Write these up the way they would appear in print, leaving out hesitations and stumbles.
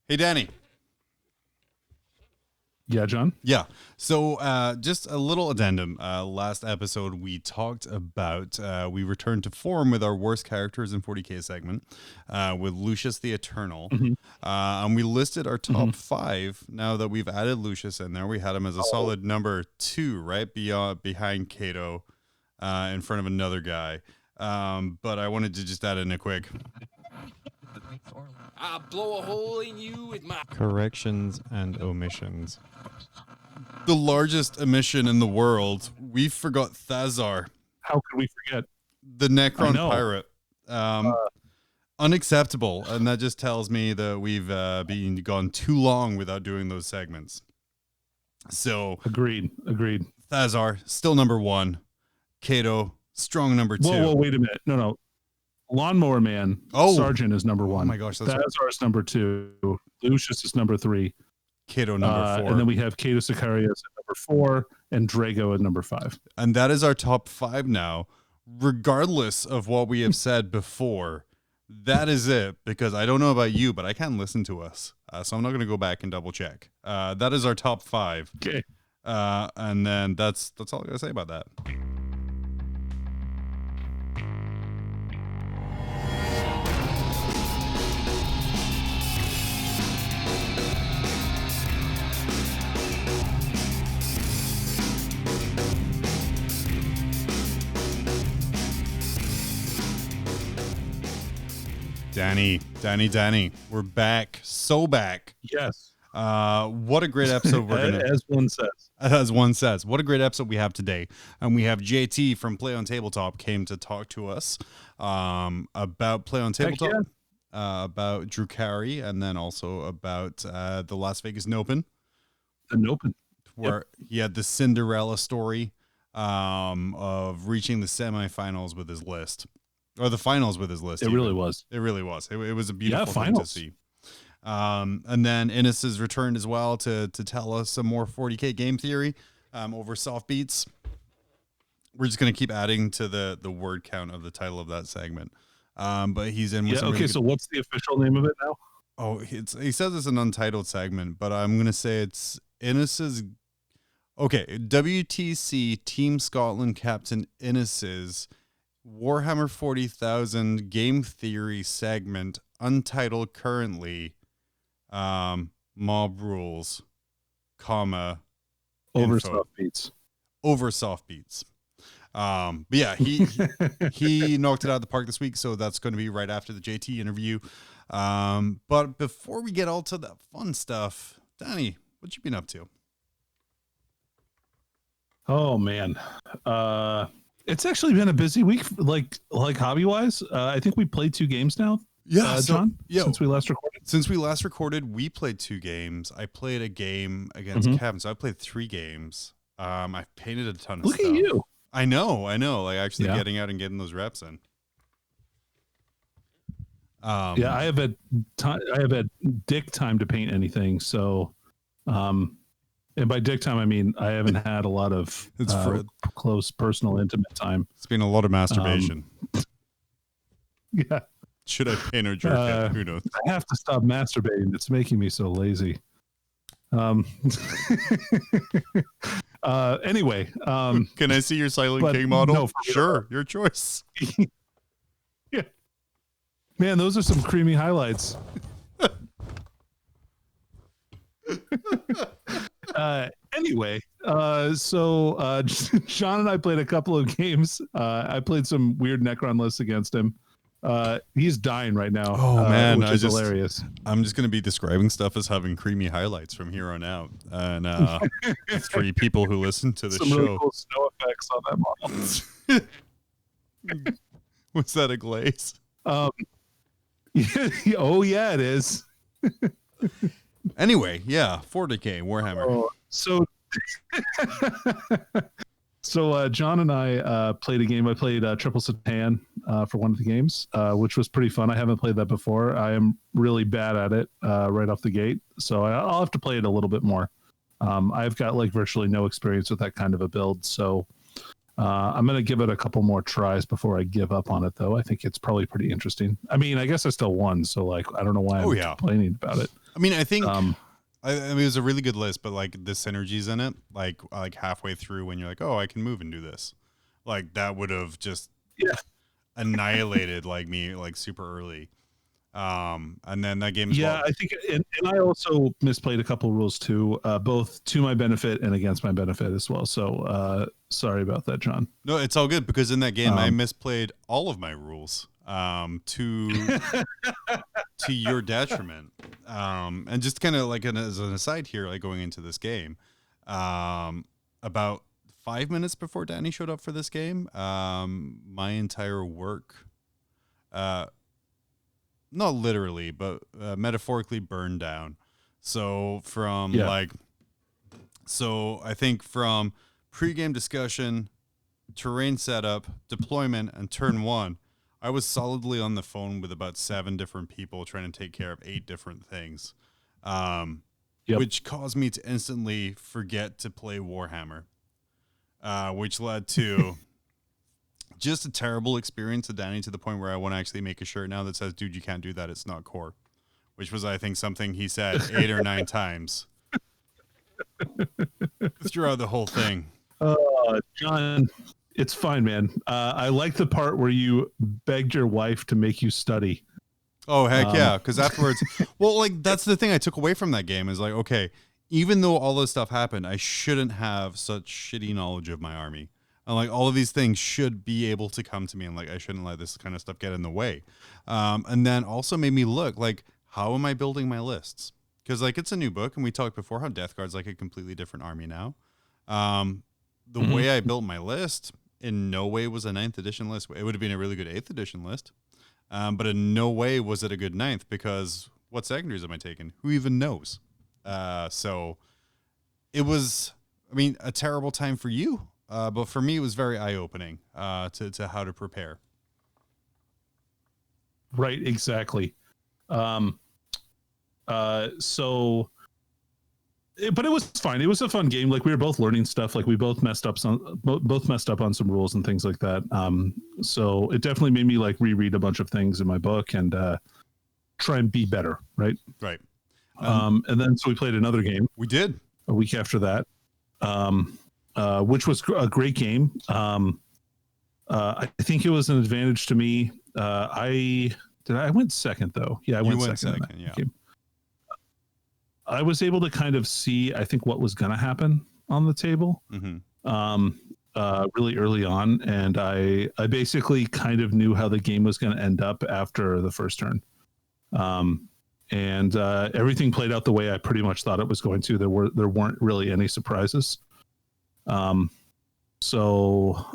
Hey, Danny. Yeah, John? Yeah. So just a little addendum. Last episode, we talked about, we returned to form with our worst characters in 40K segment with Lucius the Eternal. And we listed our top 5. Now that we've added Lucius in there, we had him as a solid number 2, right? Behind Cato, in front of another guy. But I wanted to just add in a quick... I'll blow a hole in you with my corrections and omissions. The largest omission in the world. We forgot Thazar. How could we forget? The Necron pirate. Unacceptable. And that just tells me that we've gone too long without doing those segments. So Agreed. Thazar, still number 1. Cato, strong number 2. Whoa, wait a minute. No. Lawnmower Man, Sergeant is number 1. Oh my gosh, that's Thazar is number 2. Lucius is number 3. Cato number 4. And then we have Cato Sicarius at number 4 and Drago at number 5. And that is our top 5 now, regardless of what we have said before. That is it, because I don't know about you, but I can't listen to us. So I'm not going to go back and double check. That is our top 5. Okay. And then that's all I got to say about that. Danny, we're back. So back. Yes. What a great episode we're gonna as one says. What a great episode we have today. And we have JT from Play on Tabletop came to talk to us about Play on Tabletop, about Drew Carey, and then also about the Las Vegas Nopen. The Nopen. Where he had the Cinderella story of reaching the semifinals with his list. Or the finals with his list. It really was. It was a beautiful thing to see. And then Innes has returned as well to tell us some more 40K game theory over soft beats. We're just going to keep adding to the word count of the title of that segment. But he's in with some okay, so what's the official name of it now? Oh, he says it's an untitled segment, but I'm going to say it's Innes's... Okay, WTC Team Scotland Captain Innes's Warhammer 40,000 game theory segment, untitled currently, mob rules, comma, over info. soft beats. Over soft beats. But yeah, he knocked it out of the park this week, so that's going to be right after the JT interview. But before we get all to that fun stuff, Danny, what you been up to? Oh man. It's actually been a busy week, like hobby wise. I think we played 2 games now. Yeah, John. Since we last recorded. We played 2 games. I played a game against Kevin, so I played 3 games. I painted a ton of stuff. Look at you. I know. Like actually getting out and getting those reps in. I have had dick time to paint anything. So, and by dick time, I mean I haven't had a lot of close, personal, intimate time. It's been a lot of masturbation. Yeah. Should I paint or jerk it? Who knows? I have to stop masturbating. It's making me so lazy. Anyway. Can I see your Silent King model? No, sure. Your choice. Yeah. Man, those are some creamy highlights. Anyway, so Sean and I played a couple of games. I played some weird Necron lists against him. He's dying right now. Oh man, which is hilarious. I'm just going to be describing stuff as having creamy highlights from here on out. And 3 people who listen to the show. Really cool snow effects on that model. Was that a glaze? Oh yeah, it is. Anyway, yeah, 40K Warhammer. So John and I played a game. I played Triple Satan for one of the games, which was pretty fun. I haven't played that before. I am really bad at it right off the gate, so I'll have to play it a little bit more. I've got like virtually no experience with that kind of a build, so I'm going to give it a couple more tries before I give up on it, though. I think it's probably pretty interesting. I mean, I guess I still won, so like I don't know why I'm complaining about it. I mean, I think Um, I mean, it was a really good list, but like the synergies in it, like halfway through when you're like, oh, I can move and do this, like that would have just yeah. annihilated like me like super early. And then that game as Yeah, well. I think, and I also misplayed a couple rules too, both to my benefit and against my benefit as well. So sorry about that, John. No, it's all good because in that game I Um, misplayed all of my rules to your detriment. And just kind of like as an aside here, like going into this game, about 5 minutes before Danny showed up for this game, my entire work, not literally, but metaphorically burned down. So from yeah, so I think from pregame discussion, terrain setup, deployment, and turn one, I was solidly on the phone with about 7 different people trying to take care of 8 different things, yep. which caused me to instantly forget to play Warhammer, which led to just a terrible experience with Danny to the point where I want to actually make a shirt now that says, dude, you can't do that. It's not core, which was, I think, something he said 8 or 9 times throughout the whole thing. John, it's fine, man. I like the part where you begged your wife to make you study. Oh, heck yeah. Because afterwards, well, like, that's the thing I took away from that game is like, okay, even though all this stuff happened, I shouldn't have such shitty knowledge of my army. And like, all of these things should be able to come to me, and like, I shouldn't let this kind of stuff get in the way. And then also made me look like, how am I building my lists? Because like, it's a new book, and we talked before how Death Guard's like a completely different army now. The way I built my list in no way was a 9th edition list. It would have been a really good 8th edition list. But in no way was it a good 9th, because what secondaries am I taking? Who even knows? So it was, I mean, a terrible time for you. But for me, it was very eye-opening to how to prepare. Right, exactly. So, but it was fine. It was a fun game. Like we were both learning stuff. Like we both messed up on some rules and things like that. So it definitely made me like reread a bunch of things in my book and try and be better. Right. Right. And then so we played another game. We did a week after that, which was a great game. I think it was an advantage to me. I went second though. Yeah, I went second. Yeah. Game. I was able to kind of see, I think, what was going to happen on the table really early on. And I basically kind of knew how the game was going to end up after the first turn. And everything played out the way I pretty much thought it was going to. There weren't really any surprises. So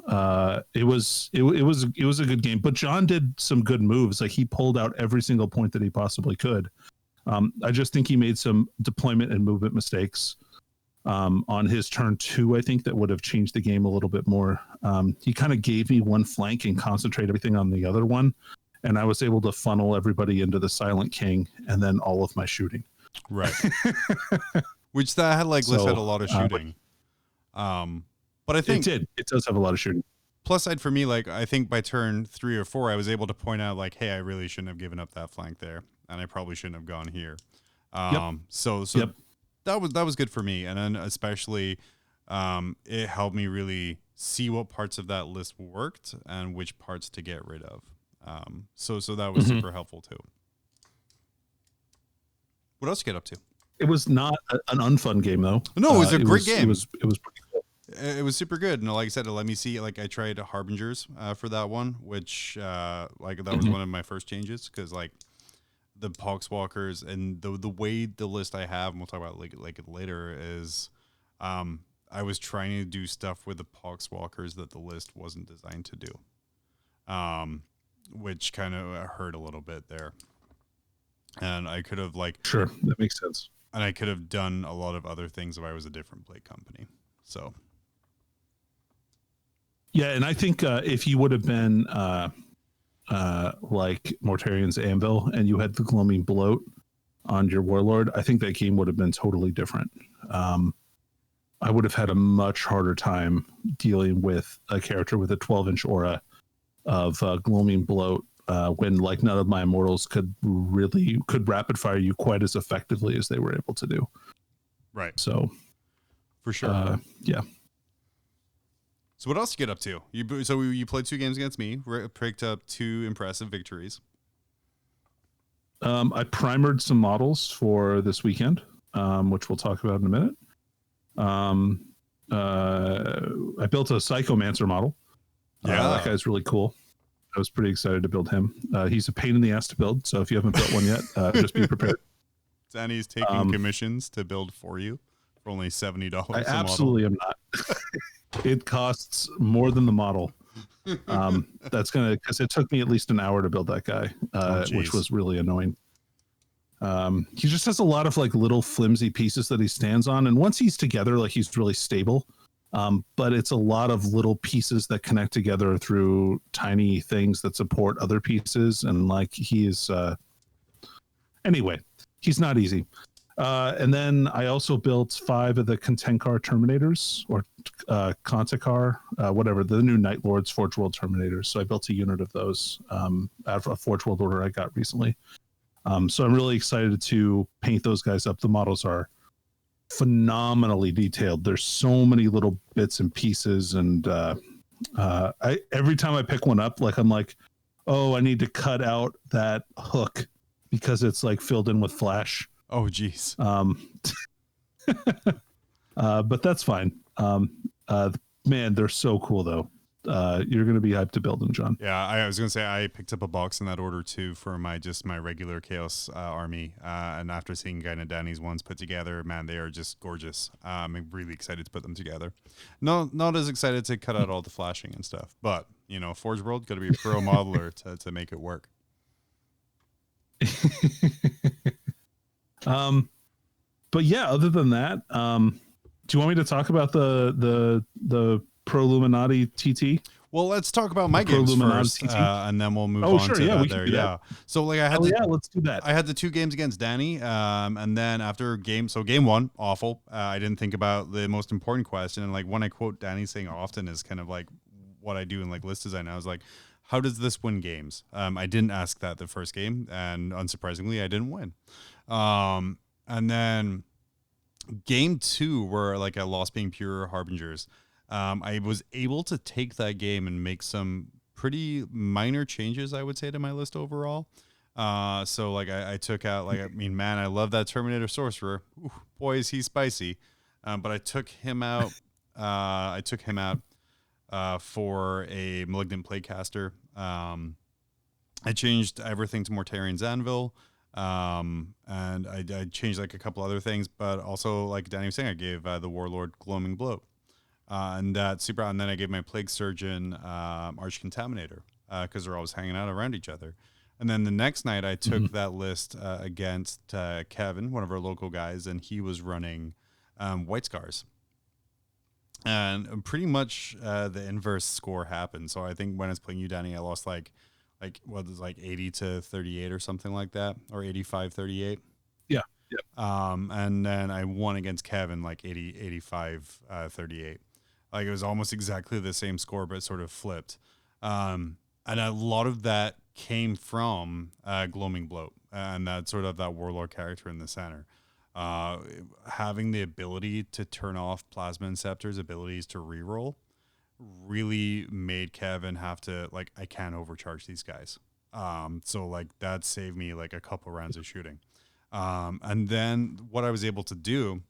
it was a good game. But John did some good moves. Like he pulled out every single point that he possibly could. I just think he made some deployment and movement mistakes on his turn 2, I think, that would have changed the game a little bit more. He kind of gave me one flank and concentrate everything on the other one, and I was able to funnel everybody into the Silent King and then all of my shooting. Right. Which that had like listed a lot of shooting. But I think it does have a lot of shooting. Plus side for me, like I think by turn 3 or 4, I was able to point out like, hey, I really shouldn't have given up that flank there, and I probably shouldn't have gone here. So that was good for me, and then especially it helped me really see what parts of that list worked and which parts to get rid of. So that was super helpful too. What else you get up to? It was not an unfun game though. No, it was a great game. It was pretty cool. It was super good. And like I said, let me see, like I tried Harbingers for that one, which like that was one of my first changes, because like the Poxwalkers and the way the list I have, and we'll talk about like it later, is I was trying to do stuff with the Poxwalkers that the list wasn't designed to do, which kind of hurt a little bit there. And I could have sure, that makes sense. And I could have done a lot of other things if I was a different play company. So. Yeah, and I think if you would have been like Mortarian's Anvil and you had the Gloaming Bloat on your Warlord, I think that game would have been totally different. I would have had a much harder time dealing with a character with a 12-inch aura of Gloaming Bloat when like none of my immortals could rapid fire you quite as effectively as they were able to do. Right. So for sure. Yeah. So what else you get up to? You played 2 games against me, picked up 2 impressive victories. I primered some models for this weekend, which we'll talk about in a minute. I built a Psychomancer model. Yeah, that guy's really cool. I was pretty excited to build him. He's a pain in the ass to build, so if you haven't built one yet, just be prepared. Danny's taking commissions to build for you for only $70. I absolutely am not. It costs more than the model. That's because it took me at least an hour to build that guy, which was really annoying. He just has a lot of like little flimsy pieces that he stands on, and once he's together, like he's really stable. But it's a lot of little pieces that connect together through tiny things that support other pieces, and like he's anyway, he's not easy. And then I also built 5 of the Contenkar Terminators, or Contekar, whatever, the new Night Lords Forge World Terminators. So I built a unit of those out of a Forge World order I got recently. So I'm really excited to paint those guys up. The models are phenomenally detailed. There's so many little bits and pieces, and every time I pick one up, like I'm like, oh, I need to cut out that hook because it's like filled in with flash. Oh, geez. But that's fine. Man, they're so cool though. You're gonna be hyped to build them, John. Yeah, I was gonna say I picked up a box in that order too for my regular Chaos army, and after seeing Guy and Danny's ones put together, man, they are just gorgeous. I'm really excited to put them together. Not as excited to cut out all the flashing and stuff, but you know, Forge World got to be a pro modeler to make it work. But yeah, other than that, do you want me to talk about the Pro Illuminati TT? Well, let's talk about my games first, and then we'll move on to there. Yeah. So like let's do that. I had the 2 games against Danny, and then after game 1, awful. I didn't think about the most important question, and like when I quote Danny saying often is kind of like what I do in like list design. I was like, how does this win games? I didn't ask that the first game, and unsurprisingly, I didn't win. And then game 2, where like I lost being pure harbingers. I was able to take that game and make some pretty minor changes, I would say, to my list overall. So like I took out, like, I mean, man, I love that Terminator Sorcerer. Ooh, boy, is he spicy. But I took him out. For a Malignant Plaguecaster. I changed everything to Mortarian's Anvil. And I changed like a couple other things, but also like Danny was saying, I gave the Warlord Gloaming Blow. And that's super. And then I gave my Plague Surgeon Arch Contaminator because they're always hanging out around each other. And then the next night I took that list against Kevin, one of our local guys, and he was running White Scars. And pretty much the inverse score happened. So I think when I was playing you, Danny, I lost like what was like 80 to 38 or something like that, or 85-38. Yeah. And then I won against Kevin like 85-38. Like it was almost exactly the same score, but sort of flipped. And a lot of that came from Gloaming Bloat and that sort of that warlord character in the center. Having the ability to turn off Plasma Inceptor's abilities to reroll really made Kevin have to, like, I can't overcharge these guys. So like that saved me like a couple rounds of shooting. And then what I was able to do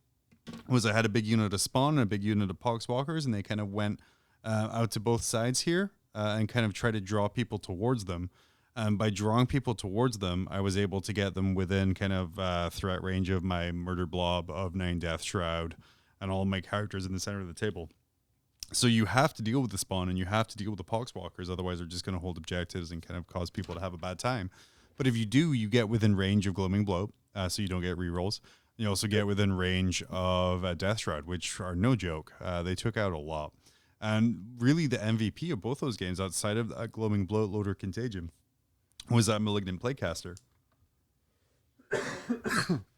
was I had a big unit of Spawn and a big unit of Poxwalkers, and they kind of went out to both sides here and kind of try to draw people towards them. And by drawing people towards them, I was able to get them within kind of threat range of my Murder Blob of 9 Death Shroud and all my characters in the center of the table. So you have to deal with the Spawn and you have to deal with the Poxwalkers, otherwise they're just going to hold objectives and kind of cause people to have a bad time. But if you do, you get within range of Gloaming Blow, so you don't get rerolls. You also get within range of Death Shroud, which are no joke. They took out a lot. And really the MVP of both those games, outside of that Gloaming Blow, Loader Contagion, was that Malignant Plaguecaster.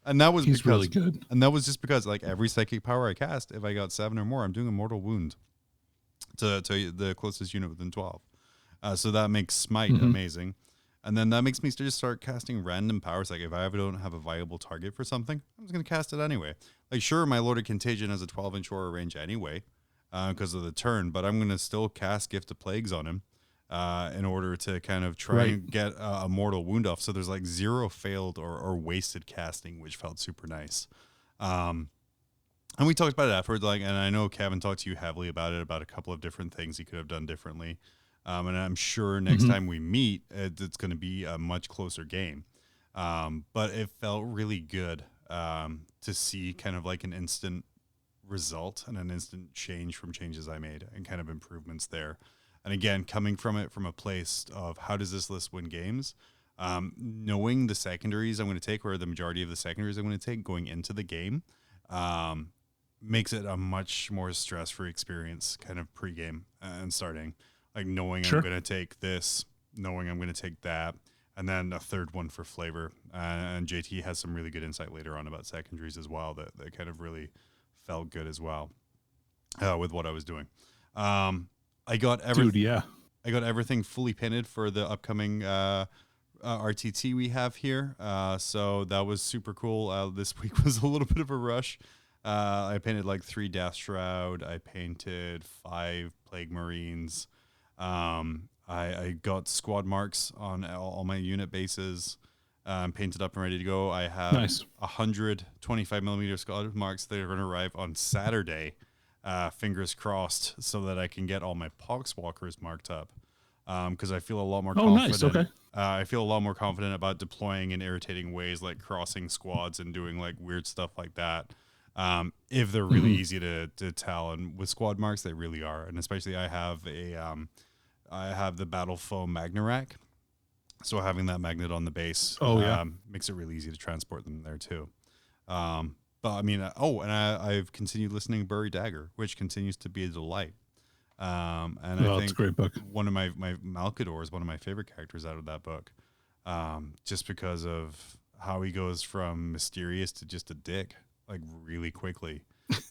And that was He's really good. And that was just because like every psychic power I cast, if I got 7 or more, I'm doing a mortal wound to the closest unit within 12. So that makes Smite amazing. And then that makes me just start casting random powers. Like if I ever don't have a viable target for something, I'm just going to cast it anyway. Like sure, my Lord of Contagion has a 12-inch aura range anyway because of the turn, but I'm going to still cast Gift of Plagues on him in order to kind of try and get a mortal wound off. So there's like 0 failed or wasted casting, which felt super nice. And we talked about it afterwards, like, and I know Kevin talked to you heavily about it, about a couple of different things he could have done differently. And I'm sure next time we meet, it's going to be a much closer game. But it felt really good to see kind of like an instant result and an instant change from changes I made and kind of improvements there. And again, coming from it from a place of how does this list win games? Knowing the secondaries I'm going to take, or the majority of the secondaries I'm going to take going into the game, makes it a much more stress-free experience kind of pre-game and starting. Like knowing I'm going to take this, knowing I'm going to take that, and then a third one for flavor. And JT has some really good insight later on about secondaries as well that kind of really felt good as well with what I was doing. I got everything fully painted for the upcoming RTT we have here. So that was super cool. This week was a little bit of a rush. I painted like 3 Death Shroud. I painted 5 Plague Marines. I got squad marks on all my unit bases, painted up and ready to go. I have 100 25mm squad marks that are going to arrive on Saturday, fingers crossed, so that I can get all my Poxwalkers marked up. Because I feel a lot more confident. Nice. Okay. I feel a lot more confident about deploying in irritating ways, like crossing squads and doing like weird stuff like that. If they're really easy to tell, and with squad marks, they really are. And especially I have the Battle Foam Magnarak, so having that magnet on the base makes it really easy to transport them there too. But I mean, I've continued listening to Bury Dagger, which continues to be a delight. And I think it's a great book. One of my Malkador is one of my favorite characters out of that book, just because of how he goes from mysterious to just a dick, like really quickly,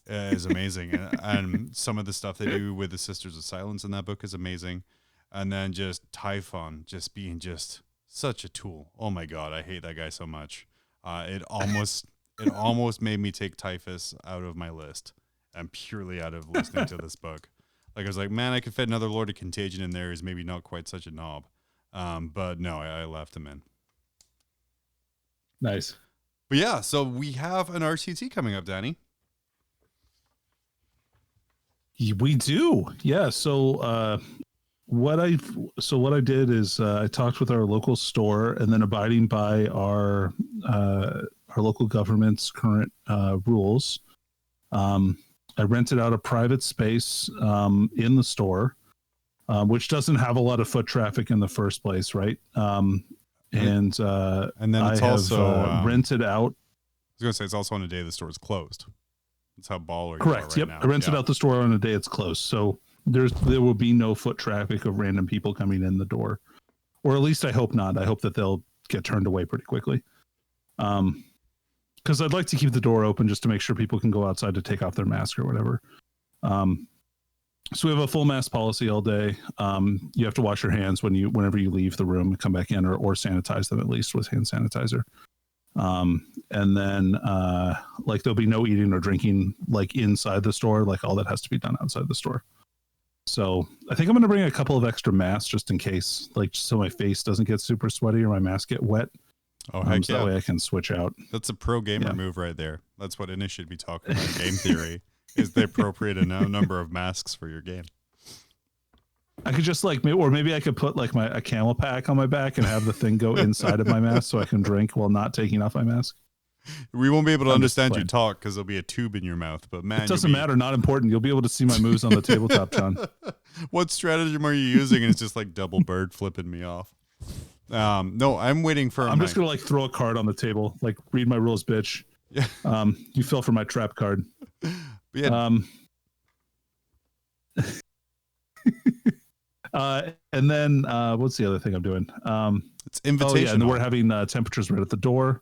is amazing. And some of the stuff they do with the Sisters of Silence in that book is amazing. And then just Typhon just being just such a tool. Oh my God, I hate that guy so much. It almost made me take Typhus out of my list, and purely out of listening to this book. Like I was like, man, I could fit another Lord of Contagion in there. He's maybe not quite such a knob. But no, I left him in. Nice. But yeah, so we have an RTT coming up, Danny. We do. Yeah. So what I did is I talked with our local store, and then abiding by our local government's current rules. I rented out a private space in the store, which doesn't have a lot of foot traffic in the first place, right? And then it's also rented out. I was going to say it's also on a day the store is closed. That's how baller. Correct. You are right now. I rented out the store on a day it's closed, so there will be no foot traffic of random people coming in the door, or at least I hope not. I hope that they'll get turned away pretty quickly. Because I'd like to keep the door open just to make sure people can go outside to take off their mask or whatever. So we have a full mask policy all day. You have to wash your hands whenever you leave the room and come back in, or sanitize them at least with hand sanitizer. And then like there'll be no eating or drinking like inside the store. Like all that has to be done outside the store. So I think I'm going to bring a couple of extra masks just in case, like so my face doesn't get super sweaty or my mask get wet. Oh, heck so that way I can switch out. That's a pro gamer move right there. That's what Innis should be talking about in game theory, is the appropriate number of masks for your game. I could just maybe I could put like a camel pack on my back and have the thing go inside of my mask so I can drink while not taking off my mask. We won't be able to understand you talk because there'll be a tube in your mouth, but man, it doesn't matter. Not important. You'll be able to see my moves on the tabletop, John. What stratagem are you using? And it's just like double bird flipping me off. No, I'm waiting for. I'm just gonna like throw a card on the table, like read my rules, bitch. Yeah. You fell for my trap card. Yeah. And then what's the other thing I'm doing? It's invitational. Oh, yeah, and we're having temperatures right at the door.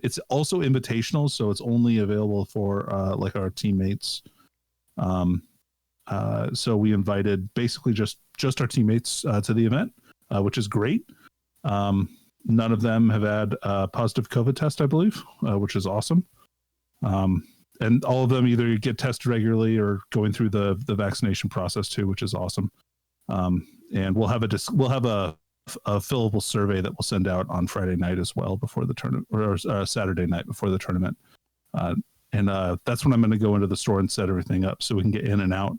It's also invitational, so it's only available for like our teammates. So we invited basically just our teammates to the event, which is great. None of them have had a positive COVID test, I believe, which is awesome. And all of them either get tested regularly or going through the vaccination process too, which is awesome. And we'll have a fillable survey that we'll send out on Friday night as well before the tournament, or Saturday night before the tournament. And that's when I'm going to go into the store and set everything up so we can get in and out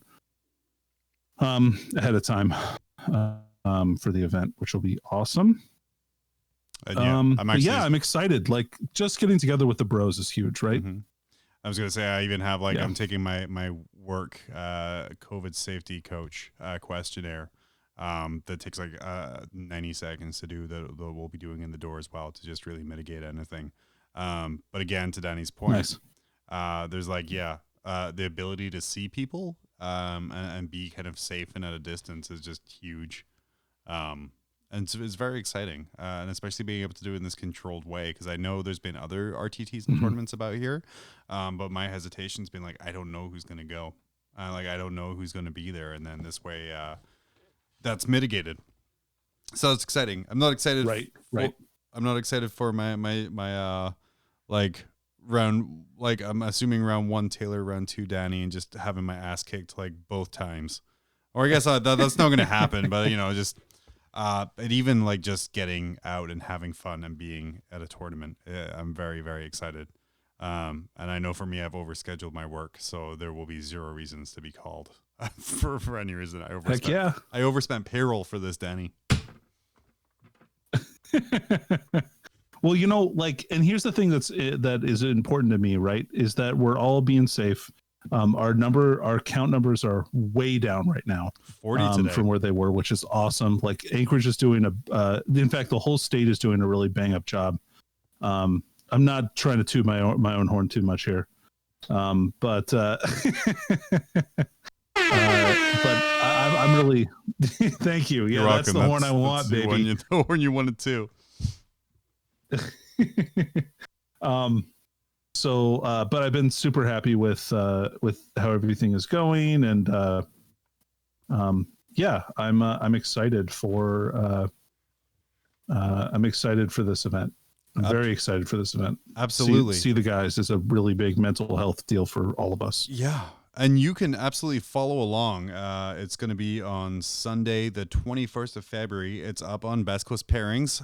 ahead of time for the event, which will be awesome. I'm excited. Like, just getting together with the bros is huge, right? Mm-hmm. I was gonna say, I even have I'm taking my work COVID safety coach questionnaire that takes like 90 seconds to do that we'll be doing in the door as well to just really mitigate anything. But again, to Danny's point, there's the ability to see people and be kind of safe and at a distance is just huge. And so it's very exciting, and especially being able to do it in this controlled way, because I know there's been other RTTs and tournaments about here, but my hesitation's been like, I don't know who's going to go. I don't know who's going to be there, and then this way that's mitigated. So it's exciting. I'm not excited. Right. I'm not excited for my round, I'm assuming round 1 Taylor, round 2 Danny, and just having my ass kicked like both times. Or I guess that's not going to happen, but just... and even like just getting out and having fun and being at a tournament, I'm very, very excited. And I know for me, I've overscheduled my work, so there will be zero reasons to be called for any reason. I overspent payroll for this, Danny. Well, and here's the thing that is important to me, right? Is that we're all being safe. Our count numbers are way down right now, 40 today from where they were, which is awesome. Like, Anchorage is doing in fact, the whole state is doing a really bang up job. I'm not trying to toot my own horn too much here. But I'm really, thank you. Yeah, that's the horn I want, baby. The horn you wanted too. So, but I've been super happy with how everything is going, and I'm excited for this event. I'm very excited for this event. Absolutely, see the guys is a really big mental health deal for all of us. Yeah. And you can absolutely follow along. It's going to be on Sunday, the 21st of February. It's up on Best Coast Pairings.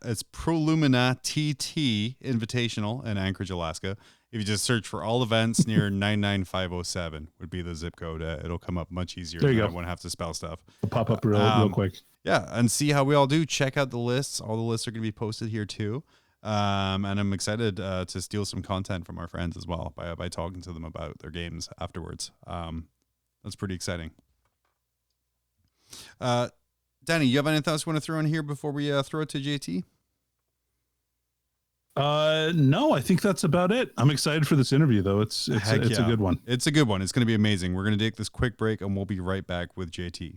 It's Prolumina TT Invitational in Anchorage, Alaska. If you just search for all events near 99507 would be the zip code. It'll come up much easier. There you go. I won't have to spell stuff. It'll pop up real quick. Yeah, and see how we all do. Check out the lists. All the lists are going to be posted here too. And I'm excited to steal some content from our friends as well by talking to them about their games afterwards. That's pretty exciting. Danny, you have anything else you want to throw in here before we throw it to JT? No, I think that's about it. I'm excited for this interview, though. It's a good one. It's a good one. It's going to be amazing. We're going to take this quick break, and we'll be right back with JT.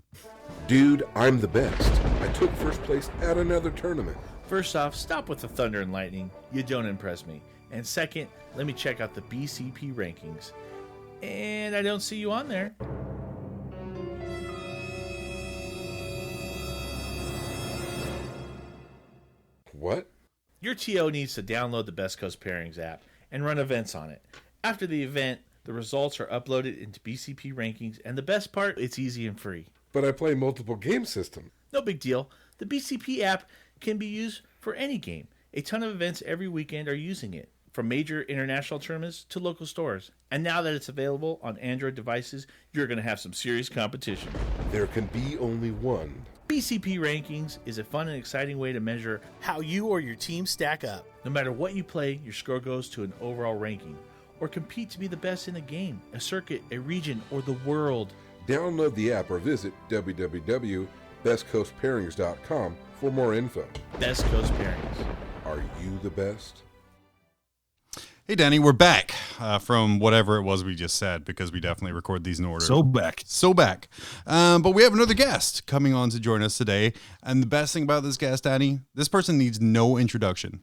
Dude, I'm the best. I took first place at another tournament. First off, stop with the thunder and lightning. You don't impress me. And second, let me check out the BCP rankings. And I don't see you on there. What? Your TO needs to download the Best Coast Pairings app and run events on it. After the event, the results are uploaded into BCP rankings, and the best part, it's easy and free. But I play multiple game systems. No big deal. The BCP app can be used for any game. A ton of events every weekend are using it, from major international tournaments to local stores. And now that it's available on Android devices, you're going to have some serious competition. There can be only one. BCP Rankings is a fun and exciting way to measure how you or your team stack up. No matter what you play, your score goes to an overall ranking, or compete to be the best in a game, a circuit, a region, or the world. Download the app or visit www.bestcoastpairings.com for more info. Best Coast Pairings. Are you the best? Hey, Danny, we're back from whatever it was we just said, because we definitely record these in order. So back. But we have another guest coming on to join us today. And the best thing about this guest, Danny, this person needs no introduction.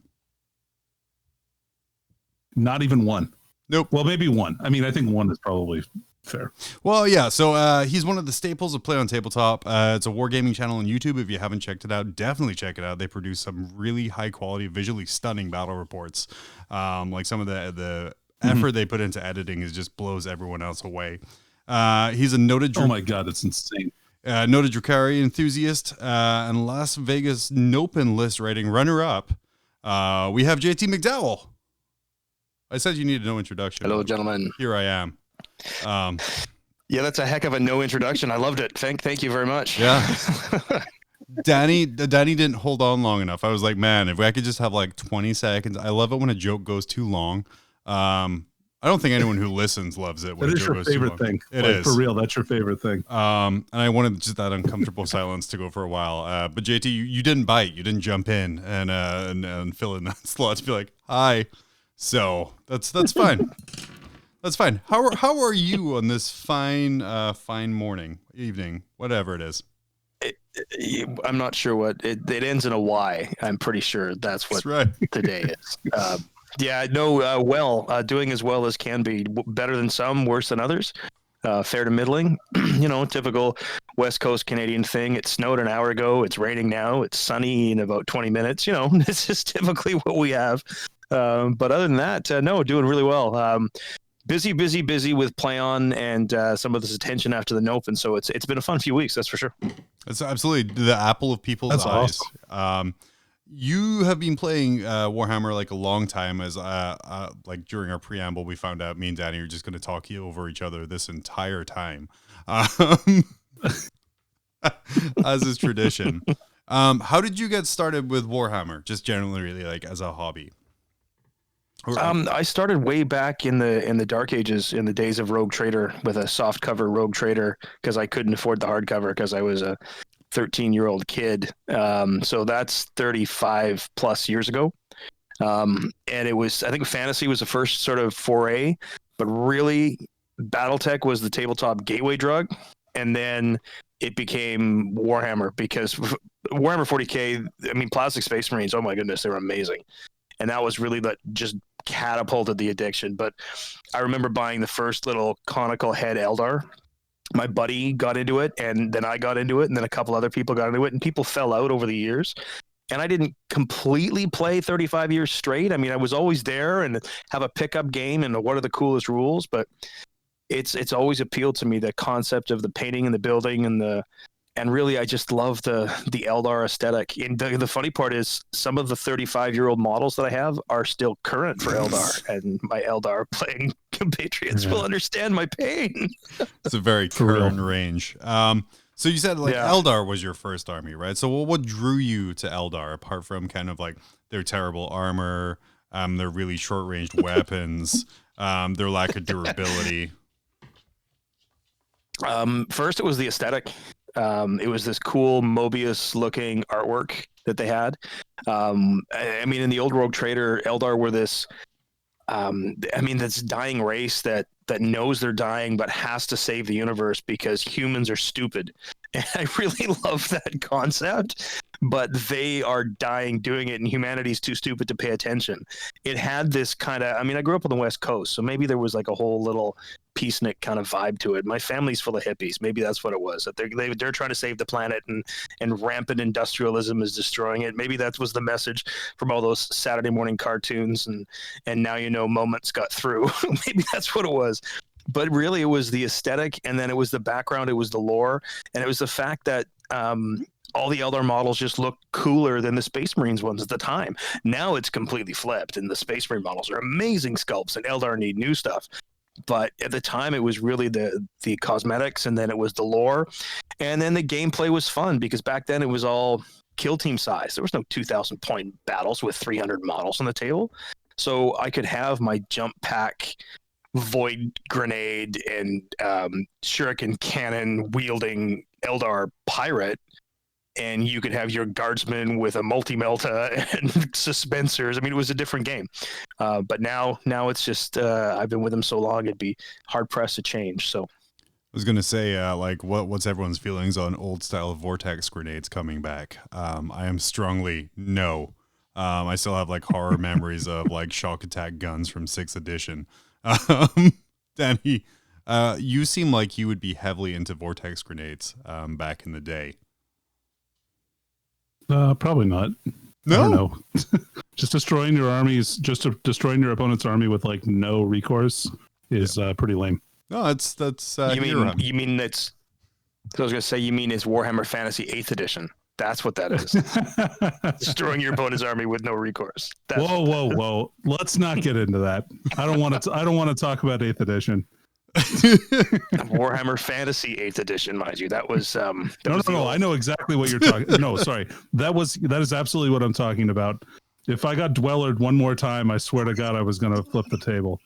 Not even one. Nope. Well, maybe one. I mean, I think one is probably Fair. Well, yeah. So he's one of the staples of Play on Tabletop. It's a wargaming channel on YouTube. If you haven't checked it out, definitely check it out. They produce some really high quality, visually stunning battle reports. Like some of the effort they put into editing is just blows everyone else away. He's a noted. Oh my God, it's insane. Noted Drukhari enthusiast and Las Vegas Nopen list rating runner-up. We have JT McDowell. I said you needed no introduction. Hello, gentlemen. Here I am. Yeah, that's a heck of a no introduction. I loved it. Thank you very much. Yeah. Danny didn't hold on long enough. I was like, man, if I could just have like 20 seconds. I love it when a joke goes too long. I don't think anyone who listens loves it. When that is your favorite thing. It is. For real. That's your favorite thing. And I wanted just that uncomfortable silence to go for a while. But JT, you didn't bite. You didn't jump in and fill in that slot to be like, hi. So that's fine. That's fine. How are you on this fine morning, evening, whatever it is? I'm not sure what it ends in a Y. I'm pretty sure that's what right. the day is. Doing as well as can be. Better than some, worse than others. Fair to middling. Typical West Coast Canadian thing. It snowed an hour ago. It's raining now. It's sunny in about 20 minutes. This is typically what we have. But other than that, no, doing really well. Busy with Play On and some of this attention after the Nopen. So it's been a fun few weeks, that's for sure. It's absolutely the apple of people's eyes. Awesome. You have been playing Warhammer like a long time. As like during our preamble, we found out me and Danny are just going to talk over each other this entire time, as is tradition. How did you get started with Warhammer? Just generally, really, like as a hobby. I started way back in the Dark Ages, in the days of Rogue Trader, with a soft cover Rogue Trader because I couldn't afford the hardcover because I was a 13-year-old kid. So that's 35 plus years ago. And it was, I think Fantasy was the first sort of foray, but really Battletech was the tabletop gateway drug. And then it became Warhammer because Warhammer 40K, I mean, Plastic Space Marines, oh my goodness, they were amazing. And that was really that just catapulted the addiction. But I remember buying the first little conical head Eldar. My buddy got into it, and then I got into it, and then a couple other people got into it, and people fell out over the years. And I didn't completely play 35 years straight. I mean, I was always there and have a pickup game and what are the coolest rules, but it's always appealed to me, the concept of the painting and the building and really, I just love the Eldar aesthetic. And the funny part is some of the 35-year-old models that I have are still current for Eldar, and my Eldar playing compatriots will understand my pain. It's a very current range. So you said Eldar was your first army, right? So what drew you to Eldar apart from kind of like their terrible armor, their really short-ranged weapons, their lack of durability? First, it was the aesthetic. It was this cool Mobius looking artwork that they had. I mean, in the old Rogue Trader, Eldar were this, this dying race that knows they're dying, but has to save the universe because humans are stupid. And I really love that concept, but they are dying doing it, and humanity's too stupid to pay attention. It had this kind of, I grew up on the West Coast, so maybe there was like a whole little peacenik kind of vibe to it. My family's full of hippies. Maybe that's what it was, that they're trying to save the planet, and rampant industrialism is destroying it. Maybe that was the message from all those Saturday morning cartoons and now moments got through. Maybe that's what it was. But really, it was the aesthetic, and then it was the background, it was the lore, and it was the fact that all the Eldar models just look cooler than the Space Marines ones at the time. Now it's completely flipped, and the Space Marine models are amazing sculpts, and Eldar need new stuff. But at the time, it was really the cosmetics, and then it was the lore, and then the gameplay was fun because back then it was all kill team size. There was no 2,000 point battles with 300 models on the table, so I could have my jump pack void grenade and shuriken cannon wielding Eldar pirate, and you could have your guardsman with a multi-melta and suspensors. It was a different game. But now it's just I've been with them so long, it'd be hard pressed to change. So I was gonna say, what's everyone's feelings on old style vortex grenades coming back? I am strongly no. I still have like horror memories of like shock attack guns from 6th edition. Danny, You seem like you would be heavily into vortex grenades back in the day. Probably not. No? I don't know. Just destroying your armies, destroying your opponent's army with like no recourse is pretty lame. No, that's You Hero. mean that's? So I was gonna say, you mean it's Warhammer Fantasy 8th edition? That's what that is. Destroying your opponent's army with no recourse. Whoa! Let's not get into that. I don't want to talk about 8th edition. Warhammer Fantasy 8th edition, mind you. That was no. I know exactly what you're talking. No, sorry. That is absolutely what I'm talking about. If I got Dwellered one more time, I swear to God, I was going to flip the table.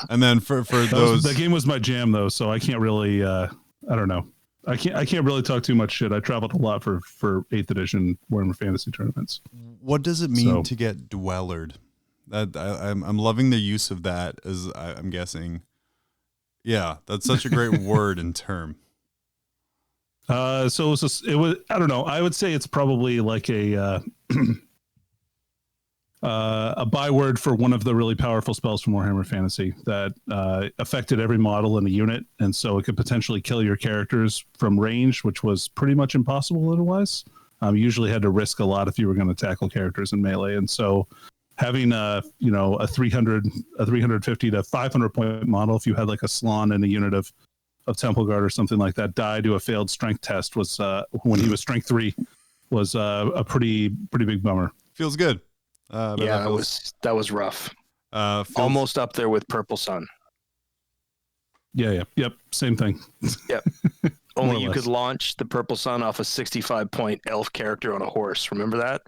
And then for those, that game was my jam though, so I can't really. I don't know. I can't really talk too much shit. I traveled a lot for 8th edition Warhammer Fantasy tournaments. what does it mean to get Dwellered? I'm loving the use of that, as I'm guessing. Yeah, that's such a great word and term. So it was I don't know. I would say it's probably like a byword for one of the really powerful spells from Warhammer Fantasy that affected every model in the unit, and so it could potentially kill your characters from range, which was pretty much impossible otherwise. You usually had to risk a lot if you were going to tackle characters in melee, and so having a 350 to 500 point model, if you had like a Slann in a unit of Temple Guard or something like that, die to a failed strength test was when he was strength 3 was a pretty big bummer. Feels good. Yeah, that was rough. Almost up there with Purple Sun. Yeah, yep, same thing. Yep. Only you could launch the Purple Sun off a 65-point elf character on a horse. Remember that?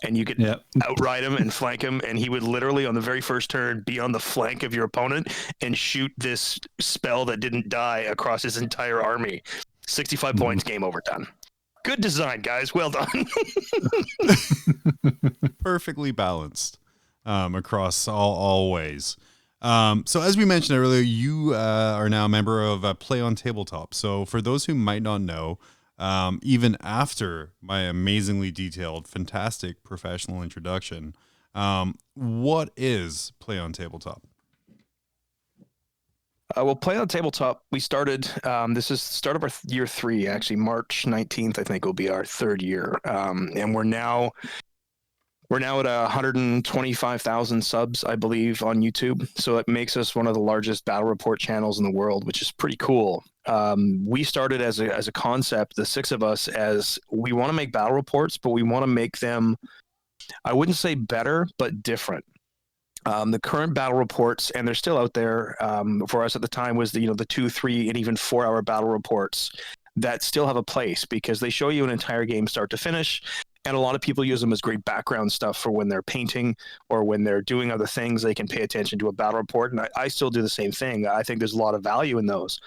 And you could outride him and flank him, and he would literally, on the very first turn, be on the flank of your opponent and shoot this spell that didn't die across his entire army. 65 points, game over, done. Good design, guys. Well done. Perfectly balanced across all ways. So as we mentioned earlier, you are now a member of Play on Tabletop. So for those who might not know, even after my amazingly detailed, fantastic professional introduction, what is Play on Tabletop? Well, Play on Tabletop, we started, this is the start of our year 3, actually. March 19th, I think, will be our 3rd year. And we're now at 125,000 subs, I believe, on YouTube. So it makes us one of the largest battle report channels in the world, which is pretty cool. We started as a concept, the 6 of us, as we want to make battle reports, but we want to make them, I wouldn't say better, but different. The current battle reports, and they're still out there for us at the time, was the 2, 3, and even 4-hour battle reports that still have a place because they show you an entire game start to finish. And a lot of people use them as great background stuff for when they're painting or when they're doing other things. They can pay attention to a battle report. And I still do the same thing. I think there's a lot of value in those.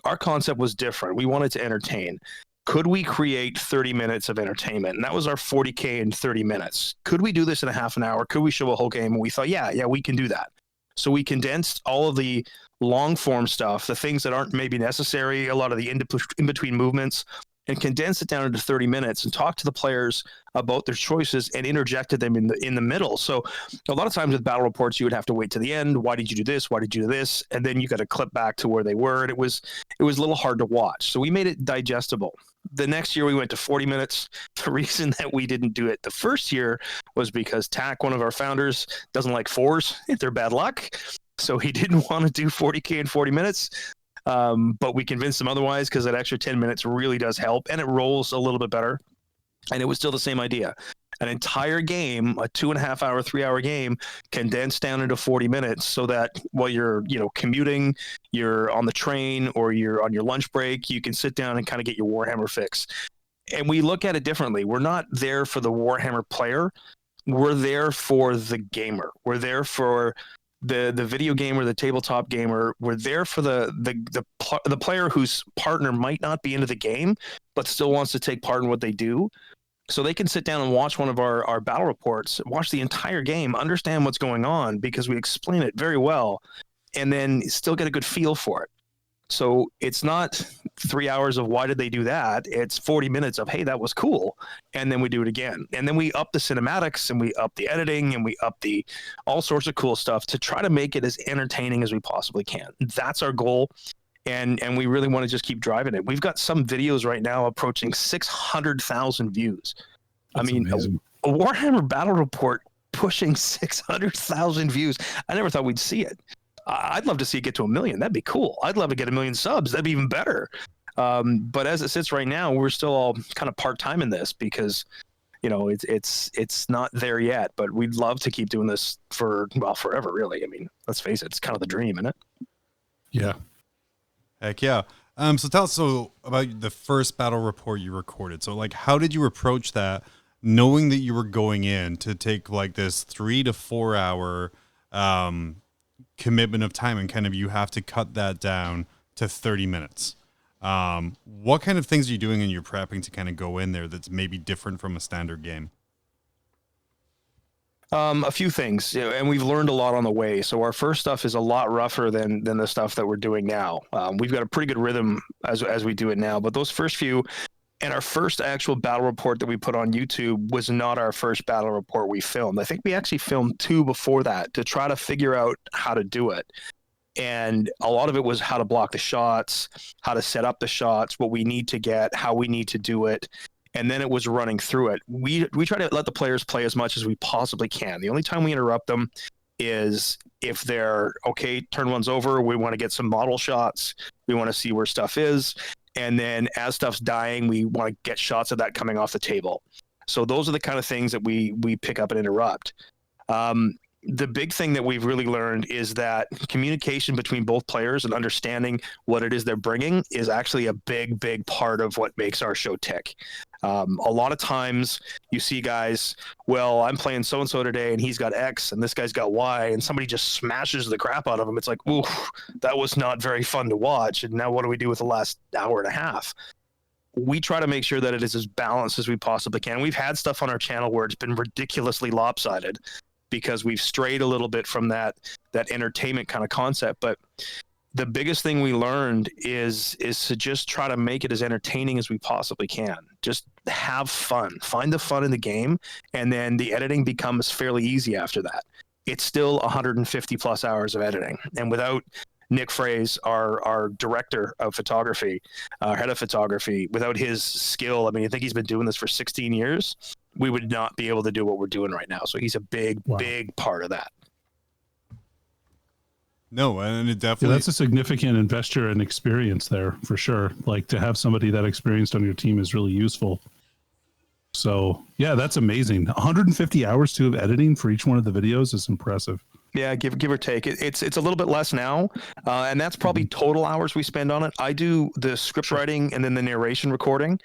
Our concept was different. We wanted to entertain. Could we create 30 minutes of entertainment? And that was our 40K in 30 minutes. Could we do this in a half an hour? Could we show a whole game? And we thought, yeah, we can do that. So we condensed all of the long form stuff, the things that aren't maybe necessary, a lot of the in-between movements, and condensed it down into 30 minutes and talked to the players about their choices and interjected them in the middle. So a lot of times with battle reports, you would have to wait to the end. Why did you do this? Why did you do this? And then you got to clip back to where they were. And it was a little hard to watch. So we made it digestible. The next year we went to 40 minutes. The reason that we didn't do it the first year was because Tack, one of our founders, doesn't like 4s. They're bad luck. So he didn't want to do 40K in 40 minutes. But we convinced him otherwise because that extra 10 minutes really does help and it rolls a little bit better. And it was still the same idea. An entire game, a 2.5 hour, 3 hour game, condensed down into 40 minutes so that while you're, commuting, you're on the train or you're on your lunch break, you can sit down and kind of get your Warhammer fix. And we look at it differently. We're not there for the Warhammer player. We're there for the gamer. We're there for the video gamer, the tabletop gamer. We're there for the player whose partner might not be into the game, but still wants to take part in what they do. So they can sit down and watch one of our battle reports, watch the entire game, understand what's going on because we explain it very well, and then still get a good feel for it. So it's not 3 hours of why did they do that? It's 40 minutes of, hey, that was cool. And then we do it again. And then we up the cinematics and we up the editing and we up the all sorts of cool stuff to try to make it as entertaining as we possibly can. That's our goal. And we really want to just keep driving it. We've got some videos right now approaching 600,000 views. That's I mean, a Warhammer battle report pushing 600,000 views. I never thought we'd see it. I'd love to see it get to 1 million. That'd be cool. I'd love to get 1 million subs. That'd be even better. But as it sits right now, we're still all kind of part-time in this because, it's not there yet. But we'd love to keep doing this for, forever, really. I mean, let's face it, it's kind of the dream, isn't it? Yeah. Heck yeah. So tell us about the first battle report you recorded. So like, how did you approach that, knowing that you were going in to take like this 3 to 4 hour commitment of time, and kind of you have to cut that down to 30 minutes. What kind of things are you doing in your prepping to kind of go in there that's maybe different from a standard game? A few things, and we've learned a lot on the way. So our first stuff is a lot rougher than the stuff that we're doing now. We've got a pretty good rhythm as we do it now, but those first few, and our first actual battle report that we put on YouTube was not our first battle report we filmed. I think we actually filmed 2 before that to try to figure out how to do it. And a lot of it was how to block the shots, how to set up the shots, what we need to get, how we need to do it. And then it was running through it. We try to let the players play as much as we possibly can. The only time we interrupt them is if they're, okay, turn 1's over, we want to get some model shots, we want to see where stuff is. And then as stuff's dying, we want to get shots of that coming off the table. So those are the kind of things that we pick up and interrupt. The big thing that we've really learned is that communication between both players and understanding what it is they're bringing is actually a big, big part of what makes our show tick. A lot of times you see guys, well, I'm playing so-and-so today and he's got X and this guy's got Y, and somebody just smashes the crap out of him. It's like, ooh, that was not very fun to watch. And now what do we do with the last hour and a half? We try to make sure that it is as balanced as we possibly can. We've had stuff on our channel where it's been ridiculously lopsided because we've strayed a little bit from that entertainment kind of concept. But the biggest thing we learned is to just try to make it as entertaining as we possibly can. Just have fun, find the fun in the game, and then the editing becomes fairly easy after that. It's still 150 plus hours of editing, and without Nick Fraze, our director of photography, our head of photography, without his skill, I mean, I think he's been doing this for 16 years, we would not be able to do what we're doing right now. So he's a big part of that. No, and it definitely... that's a significant investor and experience there for sure. Like to have somebody that experienced on your team is really useful. So yeah, that's amazing. 150 hours of editing for each one of the videos is impressive. Yeah, give or take. It's a little bit less now, and that's probably total hours we spend on it. I do the script writing and then the narration recording,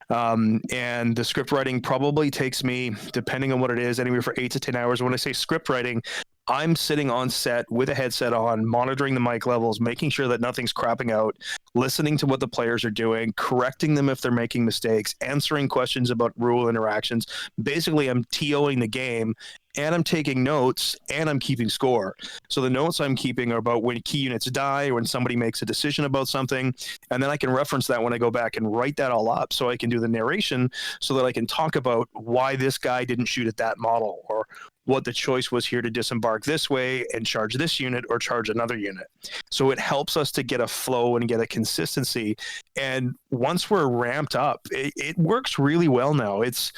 and the script writing probably takes me, depending on what it is, anywhere from 8 to 10 hours. When I say script writing, I'm sitting on set with a headset on, monitoring the mic levels, making sure that nothing's crapping out, listening to what the players are doing, correcting them if they're making mistakes, answering questions about rule interactions. Basically, I'm TOing the game, and I'm taking notes, and I'm keeping score. So the notes I'm keeping are about when key units die or when somebody makes a decision about something, and then I can reference that when I go back and write that all up so I can do the narration so that I can talk about why this guy didn't shoot at that model, or what the choice was here to disembark this way and charge this unit or charge another unit. So it helps us to get a flow and get a consistency. And once we're ramped up, it works really well now. It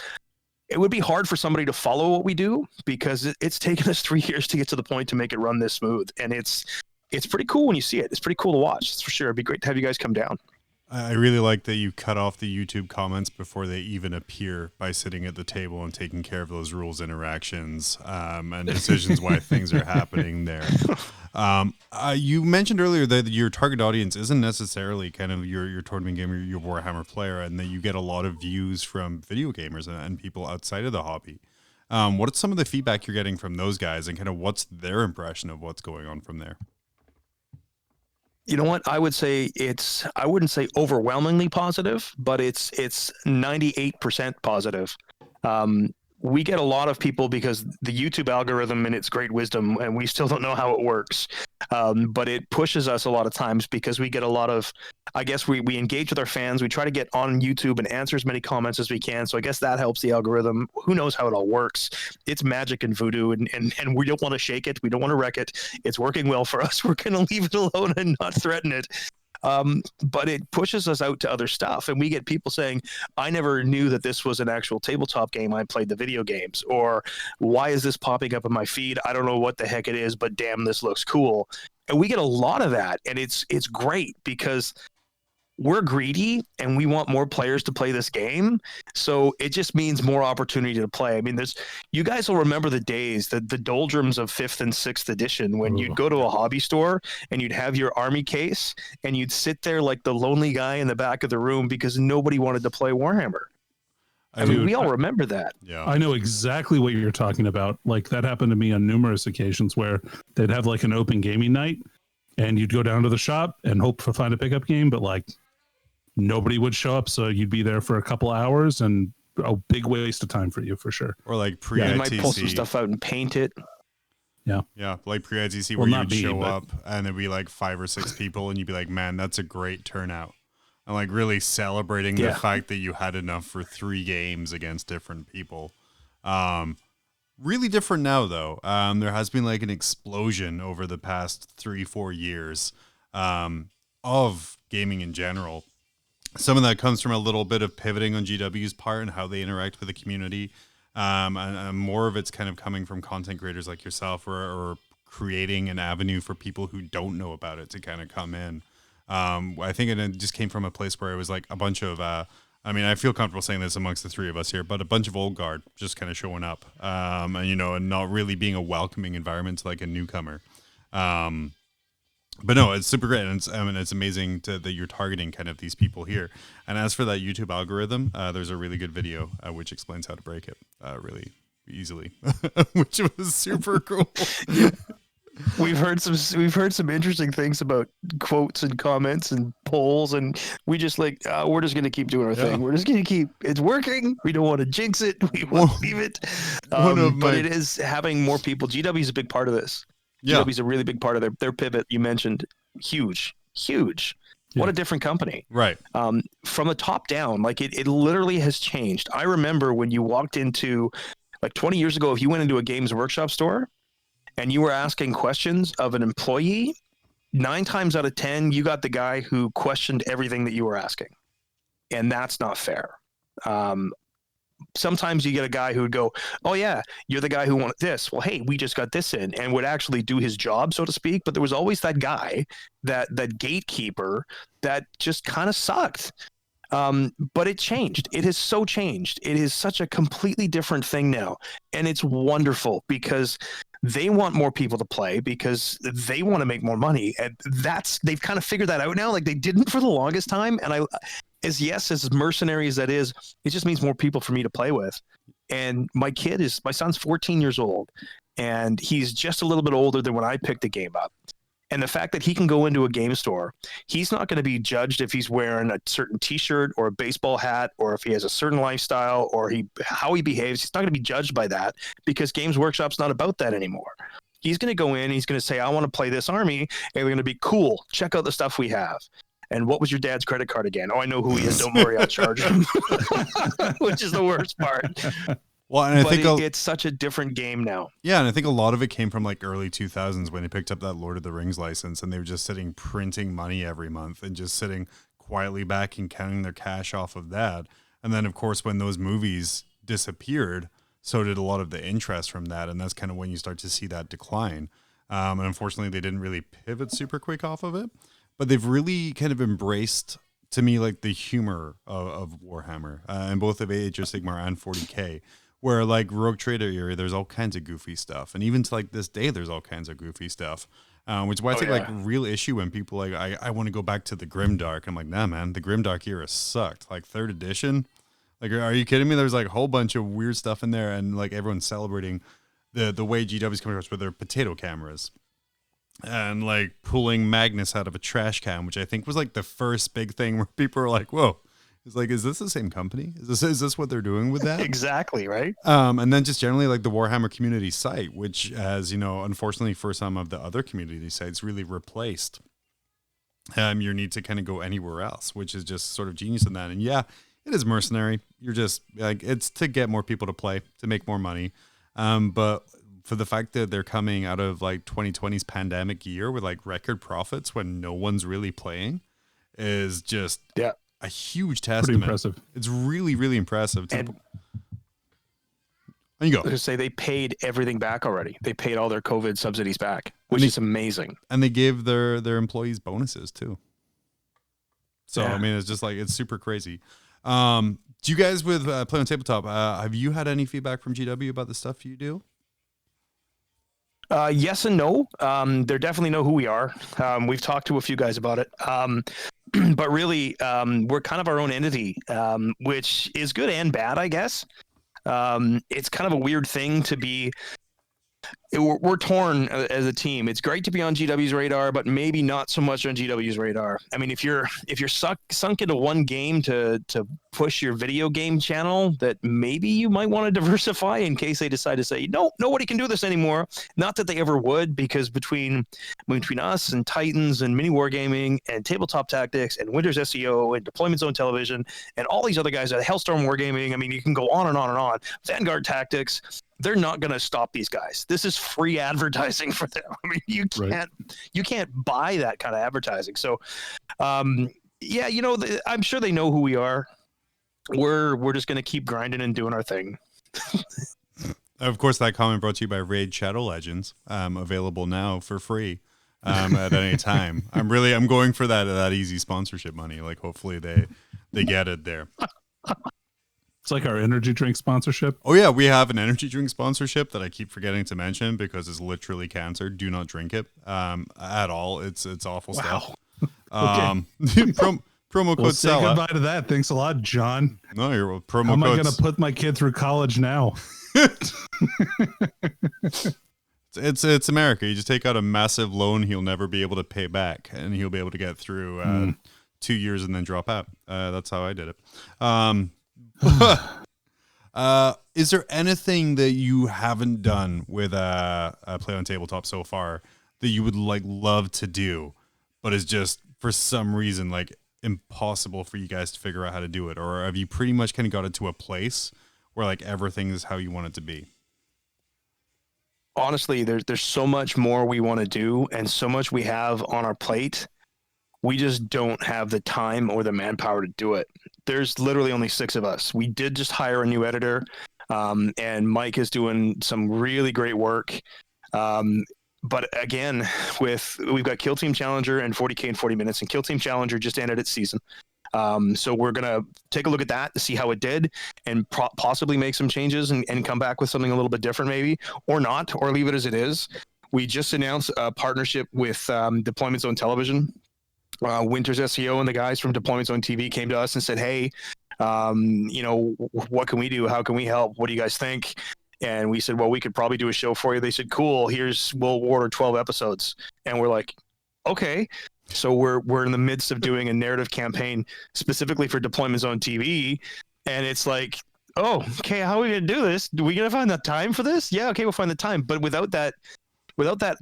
would be hard for somebody to follow what we do because it's taken us 3 years to get to the point to make it run this smooth. And it's pretty cool when you see it. It's pretty cool to watch. It's for sure. It'd be great to have you guys come down. I really like that you cut off the YouTube comments before they even appear by sitting at the table and taking care of those rules, interactions, and decisions why things are happening there. You mentioned earlier that your target audience isn't necessarily kind of your tournament gamer, your Warhammer player, and that you get a lot of views from video gamers and people outside of the hobby. What's some of the feedback you're getting from those guys, and kind of what's their impression of what's going on from there? You know what? I would say I wouldn't say overwhelmingly positive, but it's 98% positive. we get a lot of people because the YouTube algorithm and its great wisdom, and we still don't know how it works, but it pushes us a lot of times because we get a lot of, I guess we engage with our fans. We try to get on YouTube and answer as many comments as we can. So I guess that helps the algorithm. Who knows how it all works? It's magic and voodoo, and we don't want to shake it. We don't want to wreck it. It's working well for us. We're going to leave it alone and not threaten it. But it pushes us out to other stuff, and we get people saying, I never knew that this was an actual tabletop game. I played the video games, or why is this popping up in my feed? I don't know what the heck it is, but damn, this looks cool. And we get a lot of that, and it's great because we're greedy and we want more players to play this game. So it just means more opportunity to play. I mean, you guys will remember the days, the doldrums of 5th and 6th edition, when you'd go to a hobby store and you'd have your army case and you'd sit there like the lonely guy in the back of the room because nobody wanted to play Warhammer. I mean, we all remember that. Yeah, I know exactly what you're talking about. Like, that happened to me on numerous occasions where they'd have like an open gaming night and you'd go down to the shop and hope to find a pickup game, but like, nobody would show up, so you'd be there for a couple of hours, and a big waste of time for you, for sure. or like pre-ITC. You might pull some stuff out and paint it. Yeah, like pre-ITC, Well, where not you'd me, show but- up and there'd be like 5 or 6 people, and you'd be like, man, that's a great turnout. And like really celebrating the Yeah. fact that you had enough for 3 games against different people. Really different now, though. There has been like an explosion over the past 3-4 years of gaming in general. Some of that comes from a little bit of pivoting on GW's part and how they interact with the community. And more of it's kind of coming from content creators like yourself, or creating an avenue for people who don't know about it to kind of come in. I think it just came from a place where it was like a bunch of, I mean, I feel comfortable saying this amongst the 3 of us here, but a bunch of old guard just kind of showing up, and not really being a welcoming environment to like a newcomer. But no, it's super great. And it's amazing that you're targeting kind of these people here. And as for that YouTube algorithm, there's a really good video which explains how to break it really easily, which was super cool. We've heard some interesting things about quotes and comments and polls, and we just we're just gonna keep doing our thing. We're just gonna keep it's working. We don't want to jinx it. We want to leave it. But it is having more people. GW is a big part of this. Yeah, GW is a really big part of their pivot. You mentioned huge. What a different company. Right. From the top down, like it literally has changed. I remember when you walked into, like 20 years ago, if you went into a Games Workshop store and you were asking questions of an employee, 9 times out of 10, you got the guy who questioned everything that you were asking. And that's not fair. Sometimes you get a guy who would go, oh yeah, you're the guy who wanted this. Well, hey, we just got this in, and would actually do his job, so to speak. But there was always that guy, that gatekeeper that just kind of sucked. But it changed. It has so changed. It is such a completely different thing now. And it's wonderful because they want more people to play because they want to make more money. And they've kind of figured that out now. Like they didn't for the longest time. And as mercenary as that is, it just means more people for me to play with. And my son's 14 years old, and he's just a little bit older than when I picked the game up. And the fact that he can go into a game store, he's not going to be judged if he's wearing a certain t-shirt or a baseball hat, or if he has a certain lifestyle, or how he behaves. He's not going to be judged by that because Games Workshop's not about that anymore. He's going to go in, he's going to say, I want to play this army, and they're going to be cool. Check out the stuff we have. And what was your dad's credit card again? Oh, I know who he is. Don't worry, I'll charge him. Which is the worst part. Well, and I think it's such a different game now. Yeah, and I think a lot of it came from like early 2000s when he picked up that Lord of the Rings license, and they were just sitting printing money every month and just sitting quietly back and counting their cash off of that. And then, of course, when those movies disappeared, so did a lot of the interest from that, and that's kind of when you start to see that decline. And unfortunately, they didn't really pivot super quick off of it, but they've really kind of embraced, to me, like the humor of Warhammer, in both of Age of Sigmar and 40K. Where like Rogue Trader era, there's all kinds of goofy stuff, and even to like this day, there's all kinds of goofy stuff. Which is why I take like real issue when people like I want to go back to the Grimdark. I'm like, nah, man, the Grimdark era sucked. Like 3rd edition, like are you kidding me? There's like a whole bunch of weird stuff in there, and like everyone's celebrating the way GW's coming across with their potato cameras, and like pulling Magnus out of a trash can, which I think was like the first big thing where people were like, whoa. It's like, is this the same company? Is this what they're doing with that? Exactly, right? And then just generally like the Warhammer community site, which has, unfortunately for some of the other community sites really replaced your need to kind of go anywhere else, which is just sort of genius in that. And yeah, it is mercenary. You're just like, it's to get more people to play, to make more money. But for the fact that they're coming out of like 2020's pandemic year with like record profits when no one's really playing is just a huge testament. Pretty impressive. It's really, really impressive. And you go. I was gonna say they paid everything back already. They paid all their COVID subsidies back, which is amazing. And they gave their employees bonuses too. So I mean, it's just like, it's super crazy. Do you guys with Play on Tabletop, have you had any feedback from GW about the stuff you do? Yes and no. They definitely know who we are. We've talked to a few guys about it. But really, we're kind of our own entity, which is good and bad, I guess. It's kind of a weird thing to be. We're torn as a team. It's great to be on GW's radar, but maybe not so much on GW's radar. I mean, if you're sunk into one game to push your video game channel, that maybe you might want to diversify in case they decide to say, no, nobody can do this anymore. Not that they ever would, because between us and Titans and Mini Wargaming and Tabletop Tactics and Winter's SEO and Deployment Zone Television and all these other guys at Hellstorm Wargaming, I mean, you can go on and on and on. Vanguard Tactics. They're not going to stop these guys. This is free advertising for them. I mean, you can't buy that kind of advertising. So, yeah, I'm sure they know who we are. We're just going to keep grinding and doing our thing. Of course, that comment brought to you by Raid Shadow Legends, available now for free at any time. I'm going for that easy sponsorship money. Like, hopefully they get it there. It's like our energy drink sponsorship. Oh yeah, we have an energy drink sponsorship that I keep forgetting to mention because it's literally cancer. Do not drink it at all. It's awful stuff. Promo code say SELLA. Goodbye to that. Thanks a lot, John. No, you're promo code. How am I going to put my kid through college now? It's America. You just take out a massive loan he'll never be able to pay back, and he'll be able to get through 2 years and then drop out. That's how I did it. Is there anything that you haven't done with Play on Tabletop so far that you would love to do, but is just for some reason impossible for you guys to figure out how to do it? Or have you pretty much kind of got it to a place where everything is how you want it to be? Honestly, there's so much more we want to do and so much we have on our plate. We just don't have the time or the manpower to do it. There's literally only 6 of us. We did just hire a new editor, and Mike is doing some really great work. But again, we've got Kill Team Challenger and 40K in 40 minutes, and Kill Team Challenger just ended its season. So we're going to take a look at that to see how it did and possibly make some changes and come back with something a little bit different maybe, or not, or leave it as it is. We just announced a partnership with Deployment Zone Television. Winter's SEO and the guys from Deployment Zone TV came to us and said, hey, what can we do? How can we help? What do you guys think? And we said, well, we could probably do a show for you. They said, cool, we'll order 12 episodes. And we're like, okay. So we're in the midst of doing a narrative campaign specifically for Deployment Zone TV. And it's like, oh, okay, how are we going to do this? Are we going to find the time for this? Yeah, okay, we'll find the time. But without that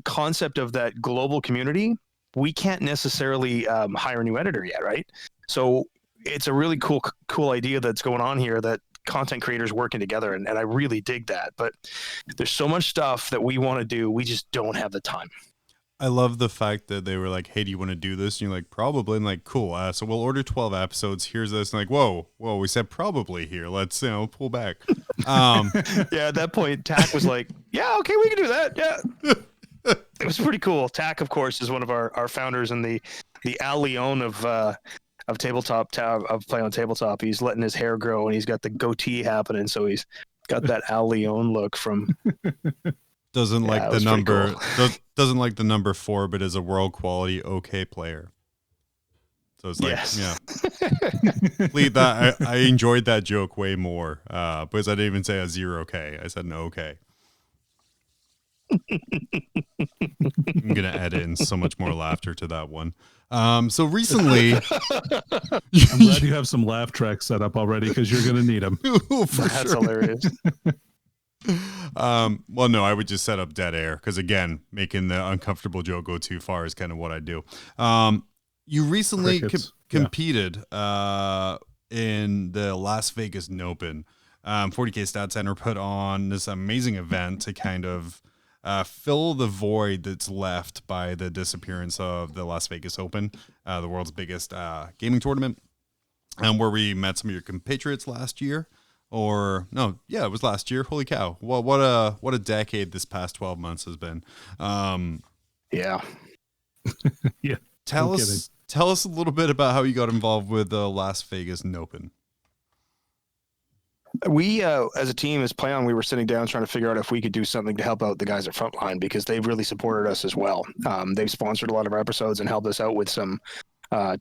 concept of that global community, we can't necessarily hire a new editor yet, right? So it's a really cool idea that's going on here, that content creators working together, and I really dig that. But there's so much stuff that we want to do, we just don't have the time. I love the fact that they were like, hey, do you want to do this? And you're like, probably. And like, cool. So we'll order 12 episodes. Here's this. And like, whoa, we said probably here. Let's, pull back. Yeah, at that point, Tack was like, yeah, okay, we can do that. Yeah. It was pretty cool. Tack, of course, is one of our founders and the Al Leon of Tabletop, of Play on Tabletop. He's letting his hair grow and he's got the goatee happening. So he's got that Al Leon look from... Doesn't like the number. Cool. Doesn't like the number 4, but is a world quality okay player. So it's like, yes. Yeah. Leave that. I enjoyed that joke way more because I didn't even say a 0K. I said an okay. I'm gonna edit in so much more laughter to that one. So recently, I'm glad you have some laugh tracks set up already because you're going to need them. That's hilarious. Well, no, I would just set up dead air because, again, making the uncomfortable joke go too far is kind of what I do. You recently competed in the Las Vegas Nopen. 40K Stat Center put on this amazing event to kind of fill the void that's left by the disappearance of the Las Vegas Open, the world's biggest gaming tournament, where we met some of your compatriots last year. Or no, yeah, it was last year. Holy cow! Well, what a decade this past 12 months has been. Yeah, yeah. Tell us a little bit about how you got involved with the Las Vegas Nopen. We, as a team, as Plan, we were sitting down trying to figure out if we could do something to help out the guys at Frontline because they've really supported us as well. They've sponsored a lot of our episodes and helped us out with some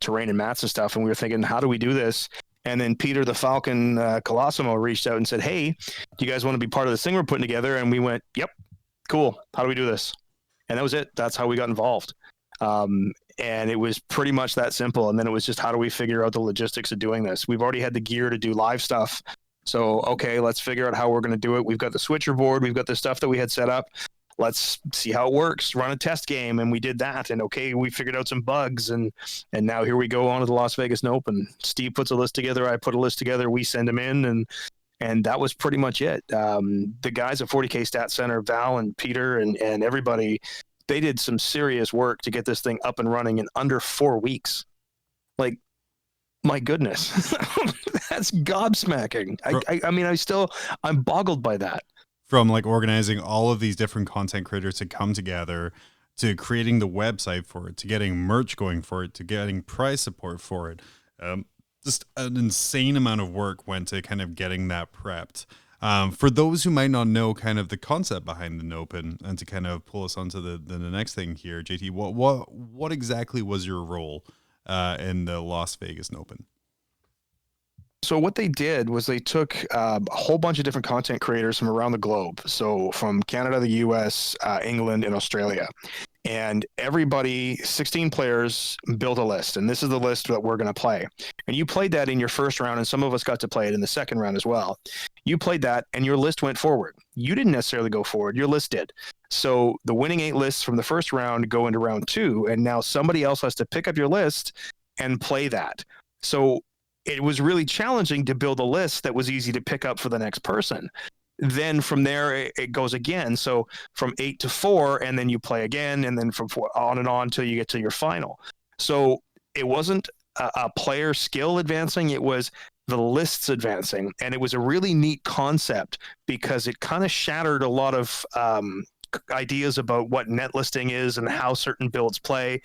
terrain and mats and stuff. And we were thinking, how do we do this? And then Peter the Falcon Colosimo reached out and said, hey, do you guys want to be part of this thing we're putting together? And we went, yep, cool. How do we do this? And that was it. That's how we got involved. And it was pretty much that simple. And then it was just, how do we figure out the logistics of doing this? We've already had the gear to do live stuff. So, okay, let's figure out how we're going to do it. We've got the switcher board. We've got the stuff that we had set up. Let's see how it works, run a test game. And we did that. And okay, we figured out some bugs. And now here we go on to the Las Vegas Nopen. Steve puts a list together. I put a list together. We send them in. And that was pretty much it. The guys at 40K Stat Center, Val and Peter and everybody, they did some serious work to get this thing up and running in under 4 weeks. Like, my goodness, that's gobsmacking. I mean, I'm boggled by that. From like organizing all of these different content creators to come together, to creating the website for it, to getting merch going for it, to getting price support for it. Just an insane amount of work went to kind of getting that prepped. For those who might not know kind of the concept behind the Nopen, and to kind of pull us onto the next thing here, JT, what exactly was your role in the Las Vegas Nopen? So what they did was they took a whole bunch of different content creators from around the globe. So from Canada, the US, England, and Australia. And everybody, 16 players, built a list. And this is the list that we're going to play. And you played that in your first round, and some of us got to play it in the second round as well. You played that, and your list went forward. You didn't necessarily go forward. Your list did. So the winning 8 lists from the first round go into round 2, and now somebody else has to pick up your list and play that. So it was really challenging to build a list that was easy to pick up for the next person. Then from there, it goes again. So from 8 to 4, and then you play again, and then from 4 on and on till you get to your final. So it wasn't a player skill advancing. It was the lists advancing. And it was a really neat concept because it kind of shattered a lot of ideas about what net listing is and how certain builds play,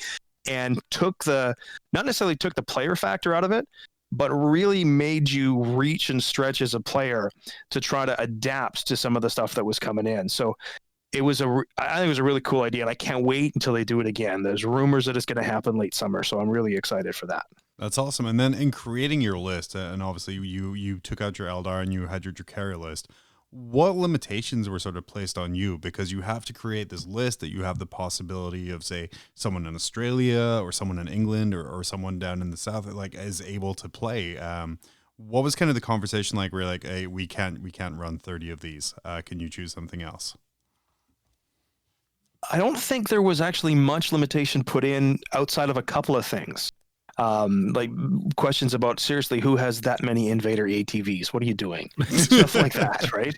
and not necessarily took the player factor out of it, but really made you reach and stretch as a player to try to adapt to some of the stuff that was coming in. So I think it was a really cool idea, and I can't wait until they do it again. There's rumors that it's going to happen late summer, so I'm really excited for that. That's awesome. And then in creating your list, and obviously you took out your Eldar and you had your Dracarys list, what limitations were sort of placed on you? Because you have to create this list that you have the possibility of, say, someone in Australia or someone in England or someone down in the South like is able to play. What was kind of the conversation like where you're like, hey, we can't run 30 of these. Can you choose something else? I don't think there was actually much limitation put in outside of a couple of things. Like questions about, seriously, who has that many Invader ATVs? What are you doing? Stuff like that, right?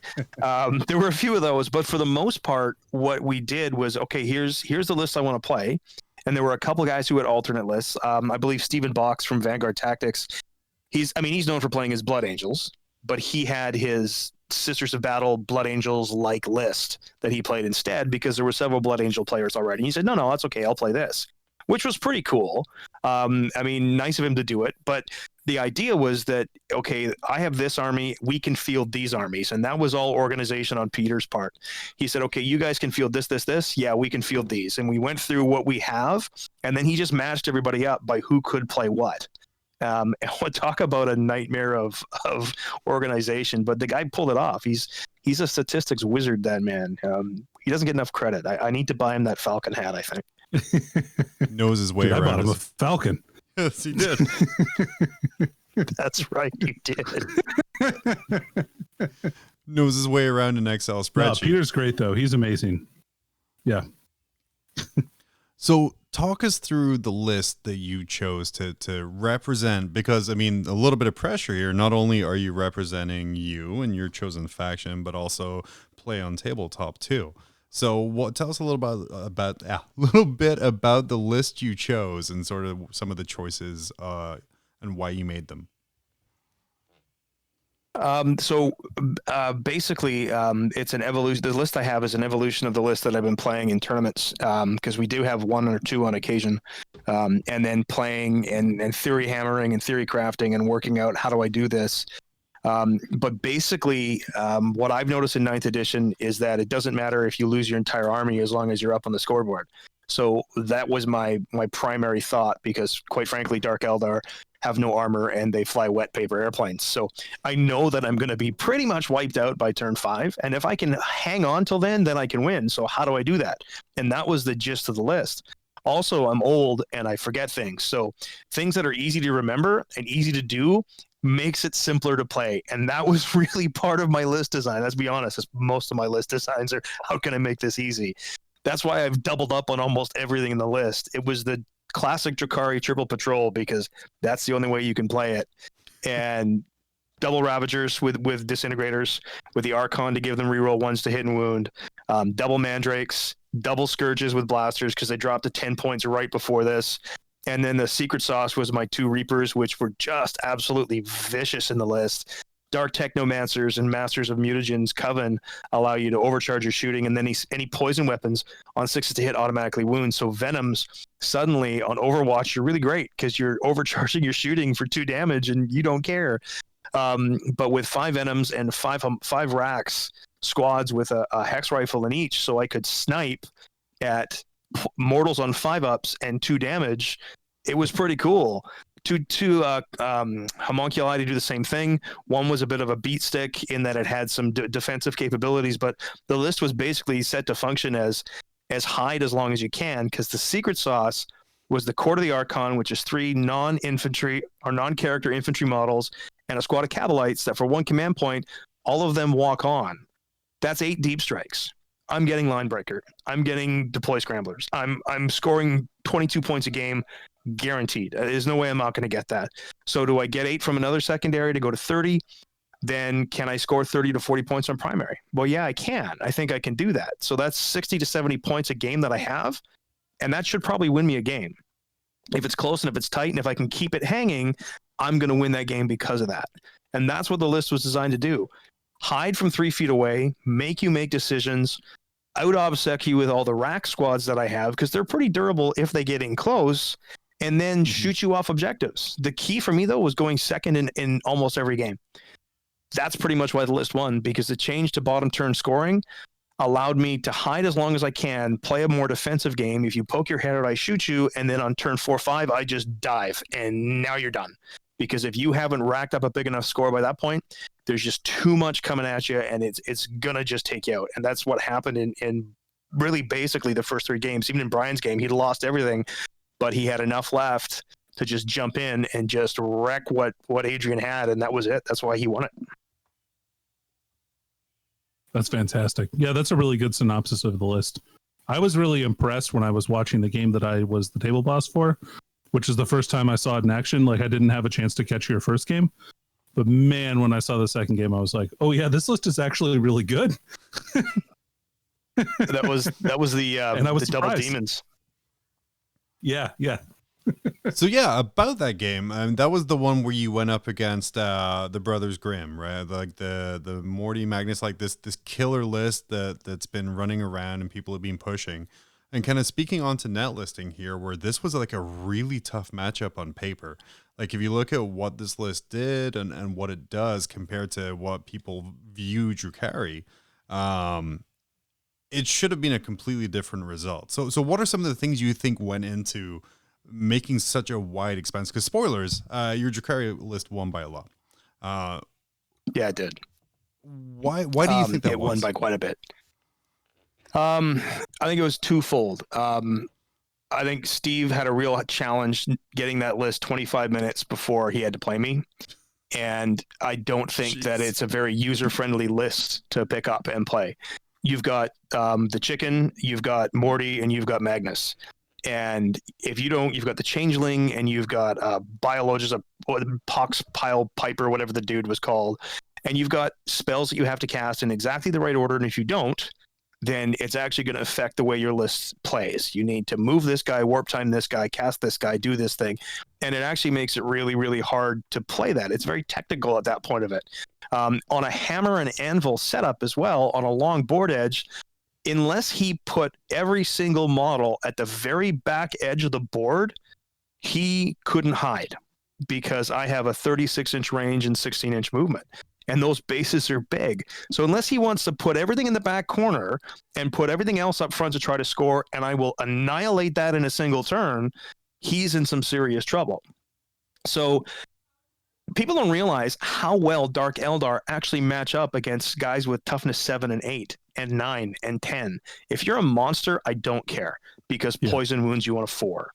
There were a few of those, but for the most part, what we did was, okay, here's the list I want to play. And there were a couple guys who had alternate lists. I believe Stephen Box from Vanguard Tactics, he's known for playing his Blood Angels, but he had his Sisters of Battle Blood Angels like list that he played instead because there were several Blood Angel players already. And he said, no, that's okay. I'll play this, which was pretty cool. Nice of him to do it. But the idea was that, okay, I have this army, we can field these armies. And that was all organization on Peter's part. He said, okay, you guys can field this. Yeah, we can field these. And we went through what we have. And then he just matched everybody up by who could play what. And we'll talk about a nightmare of organization, but the guy pulled it off. He's a statistics wizard, that man. He doesn't get enough credit. I need to buy him that Falcon hat, I think. Knows his way Dude, I around. bought him a Falcon. Yes, he did. That's right, you did. Knows his way around an Excel No, spreadsheet. Peter's great though. He's amazing. Yeah. So talk us through the list that you chose to represent, because I mean, a little bit of pressure here. Not only are you representing you and your chosen faction, but also play on tabletop too. So tell us a little about a little bit about the list you chose and sort of some of the choices and why you made them. Basically, it's an evolution. The list I have is an evolution of the list that I've been playing in tournaments, because we do have one or two on occasion, and then playing and theory hammering and theory crafting and working out how do I do this. But basically, what I've noticed in 9th edition is that it doesn't matter if you lose your entire army as long as you're up on the scoreboard. So that was my primary thought, because quite frankly, Dark Eldar have no armor and they fly wet paper airplanes. So I know that I'm going to be pretty much wiped out by turn 5. And if I can hang on till then I can win. So how do I do that? And that was the gist of the list. Also, I'm old and I forget things. So things that are easy to remember and easy to do makes it simpler to play. And that was really part of my list design. Let's be honest, most of my list designs are, how can I make this easy? That's why I've doubled up on almost everything in the list. It was the classic Drakari triple patrol, because that's the only way you can play it. And double Ravagers with disintegrators, with the Archon to give them reroll 1s to hit and wound, double Mandrakes, double Scourges with blasters because they dropped to 10 points right before this. And then the secret sauce was my 2 Reapers, which were just absolutely vicious in the list. Dark Technomancers and Masters of Mutagen's Coven allow you to overcharge your shooting, and then any poison weapons on 6s to hit automatically wound. So Venoms, suddenly on Overwatch, you're really great because you're overcharging your shooting for 2 damage and you don't care. But with 5 Venoms and 5 Racks squads with a Hex Rifle in each, so I could snipe at mortals on 5-ups and 2 damage, it was pretty cool. Two homunculi to do the same thing. One was a bit of a beat stick in that it had some defensive capabilities, but the list was basically set to function as hide as long as you can, because the secret sauce was the Court of the Archon, which is 3 non-infantry or non-character infantry models and a squad of Cabalites that for 1 command point, all of them walk on. That's 8 deep strikes. I'm getting Linebreaker. I'm getting Deploy Scramblers. I'm scoring 22 points a game, guaranteed. There's no way I'm not going to get that. So do I get 8 from another secondary to go to 30? Then can I score 30 to 40 points on primary? Well, yeah, I can. I think I can do that. So that's 60 to 70 points a game that I have, and that should probably win me a game. If it's close and if it's tight and if I can keep it hanging, I'm going to win that game because of that. And that's what the list was designed to do. Hide from 3 feet away, make you make decisions, out-obsec you with all the rack squads that I have, because they're pretty durable if they get in close, and then shoot you off objectives. The key for me, though, was going second in almost every game. That's pretty much why the list won, because the change to bottom turn scoring allowed me to hide as long as I can, play a more defensive game. If you poke your head out, I shoot you, and then on turn 4-5, I just dive, and now you're done. Because if you haven't racked up a big enough score by that point, there's just too much coming at you, and it's gonna just take you out. And that's what happened in really basically the first 3 games. Even in Brian's game, he'd lost everything, but he had enough left to just jump in and just wreck what Adrian had, and that was it. That's why he won it. That's fantastic. Yeah, that's a really good synopsis of the list. I was really impressed when I was watching the game that I was the table boss for, which is the first time I saw it in action. Like, I didn't have a chance to catch your first game, but man, when I saw the second game, I was like, oh yeah, this list is actually really good. that was the and I was the double surprised. demons. Yeah. So yeah, about that game, that was the one where you went up against the Brothers Grimm, right? Like the Morty Magnus, like this killer list that's been running around and people have been pushing. And kind of speaking onto net listing here, where this was like a really tough matchup on paper. Like if you look at what this list did and what it does compared to what people view Drakari, it should have been a completely different result. So what are some of the things you think went into making such a wide expanse? Because spoilers, your Drakari list won by a lot. Yeah, it did. Why do you think that it was? won by quite a bit? I think it was twofold. I think Steve had a real challenge getting that list 25 minutes before he had to play me. And I don't think that it's a very user-friendly list to pick up and play. You've got the chicken, you've got Morty, and you've got Magnus. And if you don't, you've got the Changeling, and you've got Biologist, Pox Pile Piper, whatever the dude was called. And you've got spells that you have to cast in exactly the right order. And if you don't, then it's actually going to affect the way your list plays. You need to move this guy, warp time this guy, cast this guy, do this thing. And it actually makes it really, really hard to play that. It's very technical at that point of it. On a hammer and anvil setup as well, on a long board edge, unless he put every single model at the very back edge of the board, he couldn't hide because I have a 36-inch range and 16-inch movement. And those bases are big. So unless he wants to put everything in the back corner and put everything else up front to try to score, and I will annihilate that in a single turn, he's in some serious trouble. So people don't realize how well Dark Eldar actually match up against guys with toughness 7 and 8 and 9 and 10. If you're a monster, I don't care, because poison wounds you on a 4.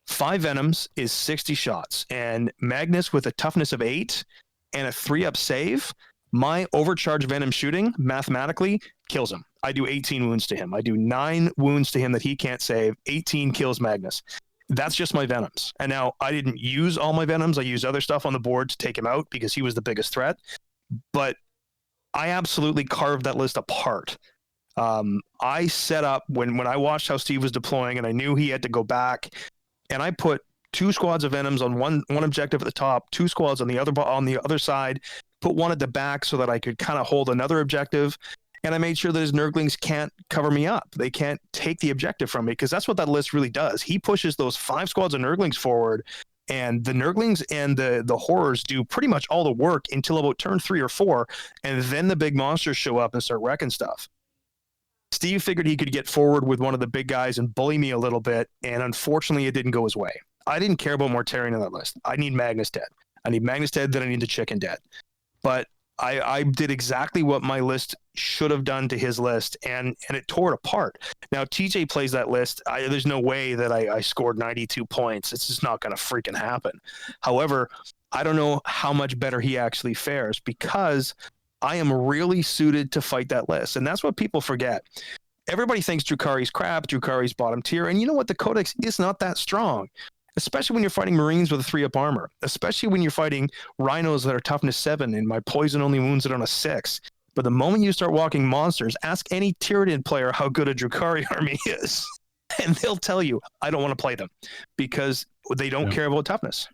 5 venoms is 60 shots, and Magnus with a toughness of 8 and a 3-up save, my overcharge venom shooting mathematically kills him. I do 18 wounds to him. I do 9 wounds to him that he can't save. 18 kills Magnus. That's just my venoms. And now I didn't use all my venoms. I used other stuff on the board to take him out because he was the biggest threat. But I absolutely carved that list apart. I set up when I watched how Steve was deploying, and I knew he had to go back, and I put 2 squads of venoms on one objective at the top, 2 squads on the other side, put one at the back so that I could kind of hold another objective. And I made sure that his Nurglings can't cover me up. They can't take the objective from me, because that's what that list really does. He pushes those 5 squads of Nurglings forward, and the Nurglings and the horrors do pretty much all the work until about turn 3 or 4, and then the big monsters show up and start wrecking stuff. Steve figured he could get forward with one of the big guys and bully me a little bit, and unfortunately it didn't go his way. I didn't care about Mortarion on that list. I need Magnus dead. I need Magnus dead, then I need the chicken dead. But I did exactly what my list should have done to his list, and it tore it apart. Now, TJ plays that list. There's no way that I scored 92 points. It's just not going to freaking happen. However, I don't know how much better he actually fares, because I am really suited to fight that list. And that's what people forget. Everybody thinks Drukari's crap, Drukari's bottom tier, and you know what? The Codex is not that strong. Especially when you're fighting Marines with a 3-up armor, especially when you're fighting Rhinos that are toughness 7 and my poison only wounds it on a 6. But the moment you start walking monsters, ask any Tyranid player how good a Drukari army is. And they'll tell you, I don't want to play them, because they don't care about toughness.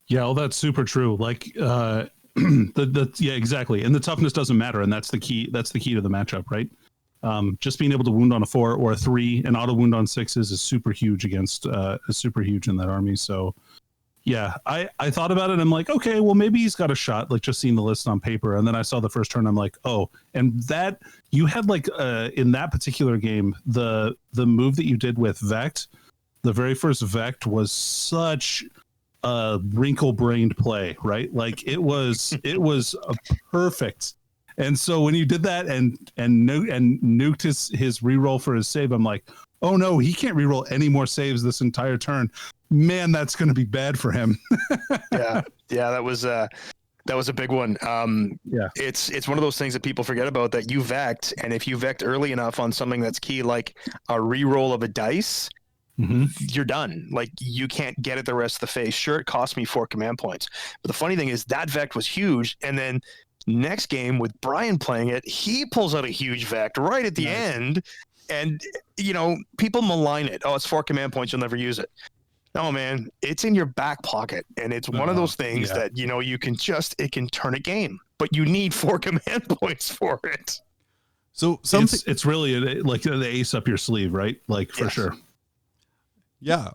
Yeah, well, that's super true. Like, yeah, exactly. And the toughness doesn't matter. And that's the key. That's the key to the matchup, right? Just being able to wound on a 4 or a 3 and auto wound on 6s is super huge against is super huge in that army. So yeah, I thought about it and I'm like, okay, well maybe he's got a shot, like just seeing the list on paper. And then I saw the first turn, I'm like, oh, and that you had like in that particular game, the move that you did with Vect, the very first Vect was such a wrinkle-brained play, right? Like it was a perfect. And so when you did that and nuked his reroll for his save, I'm like, oh no, he can't reroll any more saves this entire turn. Man, that's going to be bad for him. yeah, that was a big one. It's one of those things that people forget about, that you vect, and if you vect early enough on something that's key, like a reroll of a dice, you're done. Like you can't get it the rest of the phase. Sure, it cost me 4 command points, but the funny thing is that vect was huge, and then next game with Brian playing it, he pulls out a huge vect right at the end, and people malign it. Oh, it's 4 command points, you'll never use it. No, man, it's in your back pocket, and it's one of those things that you can it can turn a game, but you need 4 command points for it. So it's really like the ace up your sleeve, right? Like for sure. Yeah.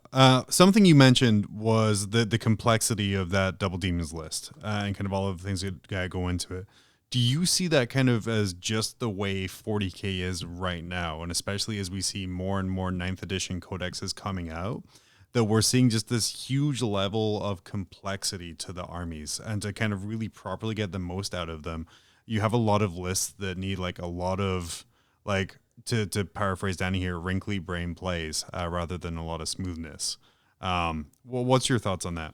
Something you mentioned was the complexity of that Double Demons list and kind of all of the things that go into it. Do you see that kind of as just the way 40K is right now? And especially as we see more and more 9th edition codexes coming out, that we're seeing just this huge level of complexity to the armies, and to kind of really properly get the most out of them, you have a lot of lists that need like a lot of like to paraphrase Danny here, wrinkly brain plays rather than a lot of smoothness. Well, what's your thoughts on that?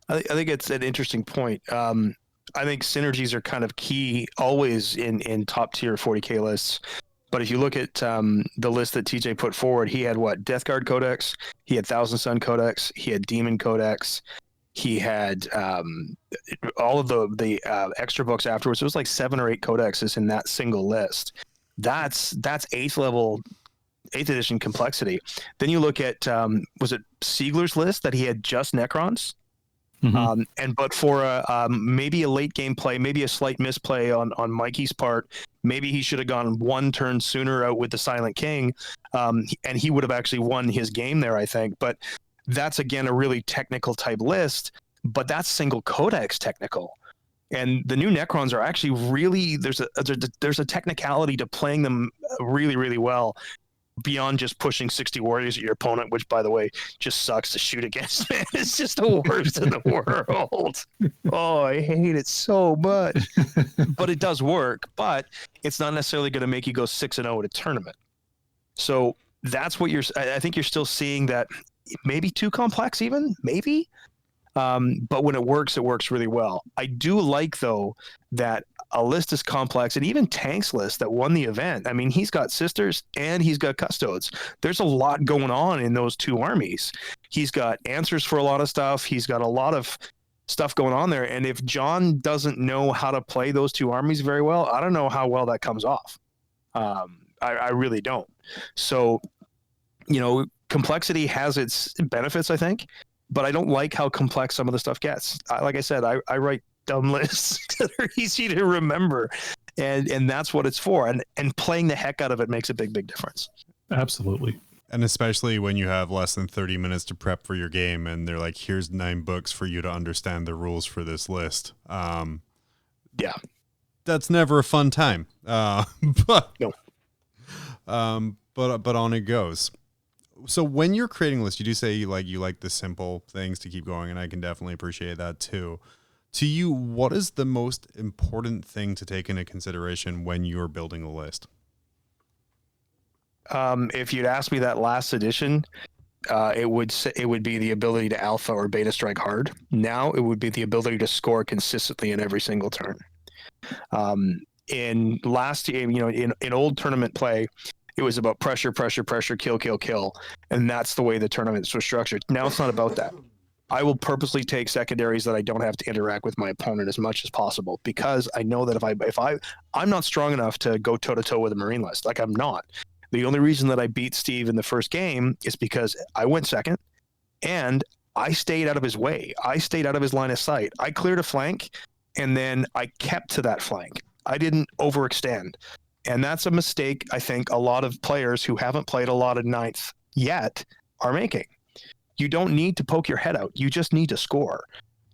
I think it's an interesting point. I think synergies are kind of key always in top tier 40K lists. But if you look at the list that TJ put forward, he had Death Guard Codex, he had Thousand Sun Codex, he had Demon Codex, he had all of the extra books afterwards. It was like 7 or 8 codexes in that single list. That's 8th edition complexity. Then you look at was it Siegler's list that he had just Necrons? Mm-hmm. But for maybe a late game play, maybe a slight misplay on Mikey's part, maybe he should have gone 1 turn sooner out with the Silent King, and he would have actually won his game there, I think. But that's again a really technical type list, but that's single codex technical. And the new Necrons are actually really there's a technicality to playing them really, really well. Beyond just pushing 60 warriors at your opponent, which, by the way, just sucks to shoot against. Man, it's just the worst in the world. Oh, I hate it so much. But it does work. But it's not necessarily going to make you go 6-0 at a tournament. So that's what I think you're still seeing that maybe too complex, even maybe. But when it works really well. I do like though that a list is complex, and even Tank's list that won the event. I mean, he's got sisters and he's got custodes. There's a lot going on in those 2 armies. He's got answers for a lot of stuff. He's got a lot of stuff going on there. And if John doesn't know how to play those 2 armies very well, I don't know how well that comes off. I really don't. So, complexity has its benefits, I think, but I don't like how complex some of the stuff gets. Like I said, I write dumb lists that are easy to remember, and that's what it's for. And playing the heck out of it makes a big difference. Absolutely. And especially when you have less than 30 minutes to prep for your game, and they're like, "Here's 9 books for you to understand the rules for this list." Yeah, that's never a fun time. But no. But on it goes. So when you're creating lists, you do say you like the simple things to keep going, and I can definitely appreciate that too. To you, what is the most important thing to take into consideration when you're building a list? If you'd asked me that last edition, it would be the ability to alpha or beta strike hard. Now it would be the ability to score consistently in every single turn. In last year, in old tournament play, it was about pressure, kill, and that's the way the tournaments were structured. Now it's not about that. I will purposely take secondaries that I don't have to interact with my opponent as much as possible, because I know that if I'm not strong enough to go toe to toe with a Marine list. Like, I'm not. The only reason that I beat Steve in the first game is because I went second and I stayed out of his way. I stayed out of his line of sight. I cleared a flank and then I kept to that flank. I didn't overextend. And that's a mistake I think a lot of players who haven't played a lot of ninth yet are making. You don't need to poke your head out. You just need to score.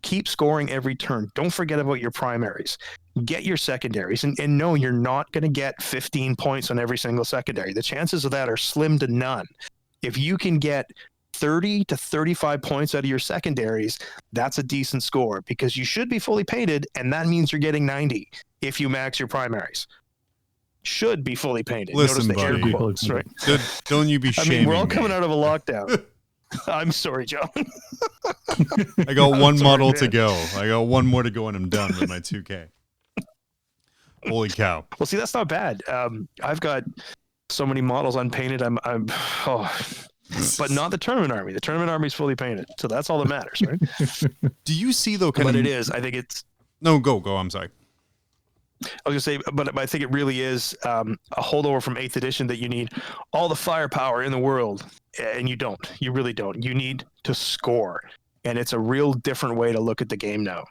Keep scoring every turn. Don't forget about your primaries. Get your secondaries. And no, you're not going to get 15 points on every single secondary. The chances of that are slim to none. If you can get 30 to 35 points out of your secondaries, that's a decent score, because you should be fully painted, and that means you're getting 90 if you max your primaries. Should be fully painted. Listen, notice the buddy, air quotes, right? Don't you be shaming we're all me. coming out of a lockdown. I'm sorry, John. I got one model to go. I got one more to go, and I'm done with my 2K. Holy cow! Well, see, that's not bad. I've got so many models unpainted. But not the tournament army. The tournament army is fully painted, so that's all that matters, right? Do you see though? But it is. I think it's. No, go. I'm sorry. I was gonna say, but I think it really is a holdover from 8th edition that you need all the firepower in the world, and you don't. You really don't. You need to score, and it's a real different way to look at the game now.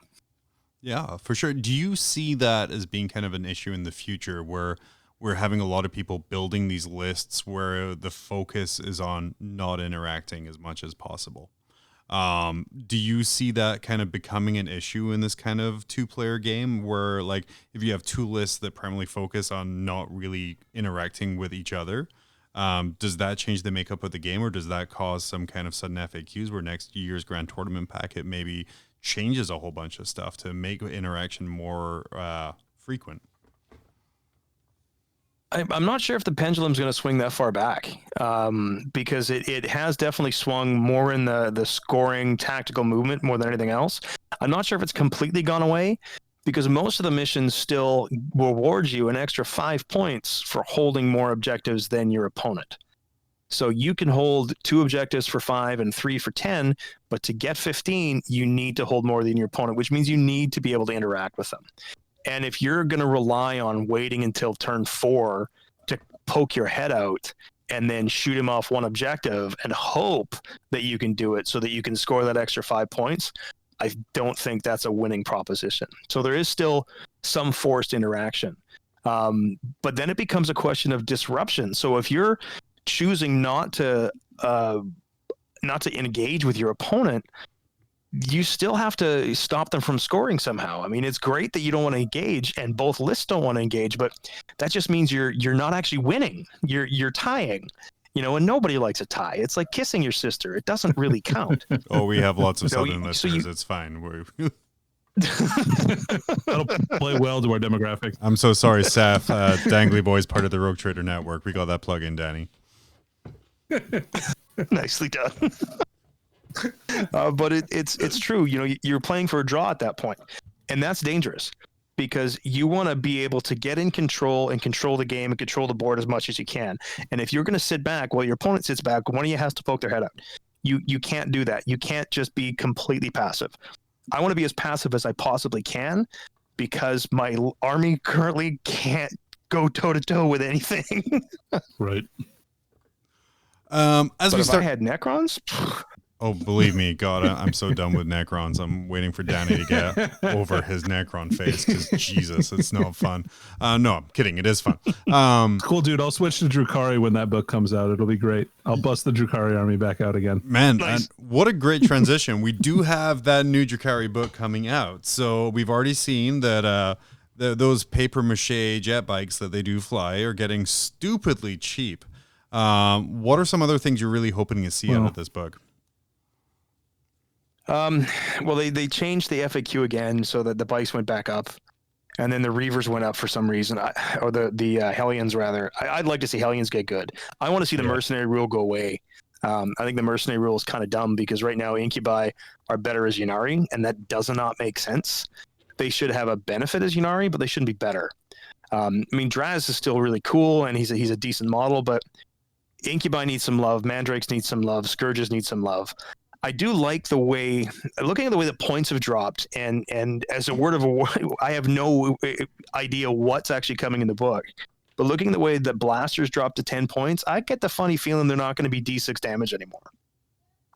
Yeah, for sure. Do you see that as being kind of an issue in the future, where we're having a lot of people building these lists where the focus is on not interacting as much as possible? Do you see that kind of becoming an issue in this kind of 2-player game, where like if you have 2 lists that primarily focus on not really interacting with each other, does that change the makeup of the game, or does that cause some kind of sudden FAQs where next year's Grand Tournament packet maybe changes a whole bunch of stuff to make interaction more frequent? I'm not sure if the pendulum's going to swing that far back, because it has definitely swung more in the scoring tactical movement more than anything else. I'm not sure if it's completely gone away, because most of the missions still reward you an extra 5 points for holding more objectives than your opponent. So you can hold 2 objectives for 5 and 3 for 10, but to get 15, you need to hold more than your opponent, which means you need to be able to interact with them. And if you're going to rely on waiting until turn 4 to poke your head out and then shoot him off one objective and hope that you can do it so that you can score that extra 5 points, I don't think that's a winning proposition. So there is still some forced interaction. But then it becomes a question of disruption. So if you're choosing not to engage with your opponent, you still have to stop them from scoring somehow. I mean, it's great that you don't want to engage, and both lists don't want to engage, but that just means you're not actually winning. You're tying, and nobody likes a tie. It's like kissing your sister. It doesn't really count. Oh, we have lots of Southern listeners. It's fine. That'll play well to our demographic. I'm so sorry, Seth. Dangly Boy's part of the Rogue Trader Network. We got that plug in, Danny. Nicely done. But it's true. You're playing for a draw at that point, and that's dangerous because you want to be able to get in control and control the game and control the board as much as you can. And if you're going to sit back while your opponent sits back, one of you has to poke their head out. You can't do that. You can't just be completely passive. I want to be as passive as I possibly can because my army currently can't go toe to toe with anything. Right. If I had Necrons. Oh, believe me, God, I'm so done with Necrons. I'm waiting for Danny to get over his Necron face because, Jesus, it's no fun. No, I'm kidding. It is fun. Cool, dude. I'll switch to Drukhari when that book comes out. It'll be great. I'll bust the Drukhari army back out again. Man, Nice. And what a great transition. We do have that new Drukhari book coming out. So we've already seen that those papier-mâché jet bikes that they do fly are getting stupidly cheap. What are some other things you're really hoping to see out of this book? Well, they changed the FAQ again so that the bikes went back up, and then the Reavers went up for some reason, or the Hellions rather. I'd like to see Hellions get good. I want to see the mercenary rule go away. I think the mercenary rule is kind of dumb because right now Incubi are better as Ynnari, and that does not make sense. They should have a benefit as Ynnari, but they shouldn't be better. I mean, Draz is still really cool, and he's a decent model, but Incubi needs some love. Mandrakes need some love. Scourges need some love. I do like looking at the way the points have dropped, and as a word of warning, I have no idea what's actually coming in the book. But looking at the way that blasters dropped to 10 points, I get the funny feeling they're not going to be D6 damage anymore.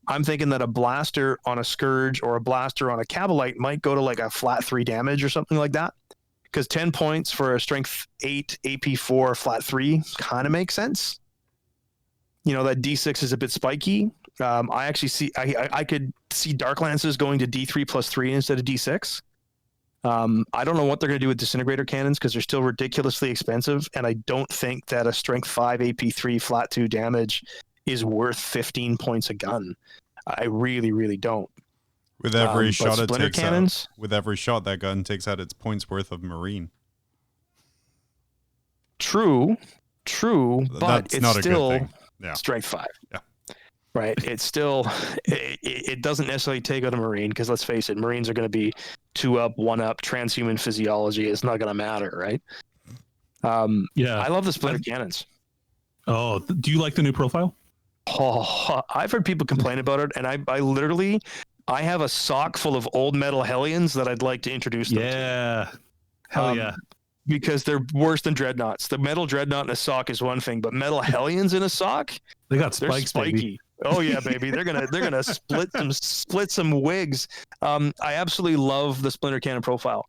I'm thinking that a blaster on a Scourge or a blaster on a Cabalite might go to like a flat 3 damage or something like that. Because 10 points for a strength 8, AP 4, flat 3 kind of makes sense. That D6 is a bit spiky. I actually see I could see Dark Lances going to D3 plus 3 instead of D6. I don't know what they're going to do with disintegrator cannons because they're still ridiculously expensive, and I don't think that a strength 5 AP 3 flat 2 damage is worth 15 points a gun. I really, really don't. With every shot it takes cannons, with every shot that gun takes out its points worth of Marine. True, but that's it's not still a good thing. Yeah. strength 5. Yeah. Right. It's still, it doesn't necessarily take out a Marine because let's face it, Marines are going to be 2 up, 1 up, transhuman physiology. It's not going to matter. Right. Yeah. I love the splinter cannons. Oh, do you like the new profile? Oh, I've heard people complain about it, and I literally have a sock full of old metal Hellions that I'd like to introduce them to. Yeah. Hell yeah. Because they're worse than dreadnoughts. The metal dreadnought in a sock is one thing, but metal Hellions in a sock, They got they're spikes, spiky. baby. Oh yeah, baby. They're gonna split some wigs. I absolutely love the splinter cannon profile.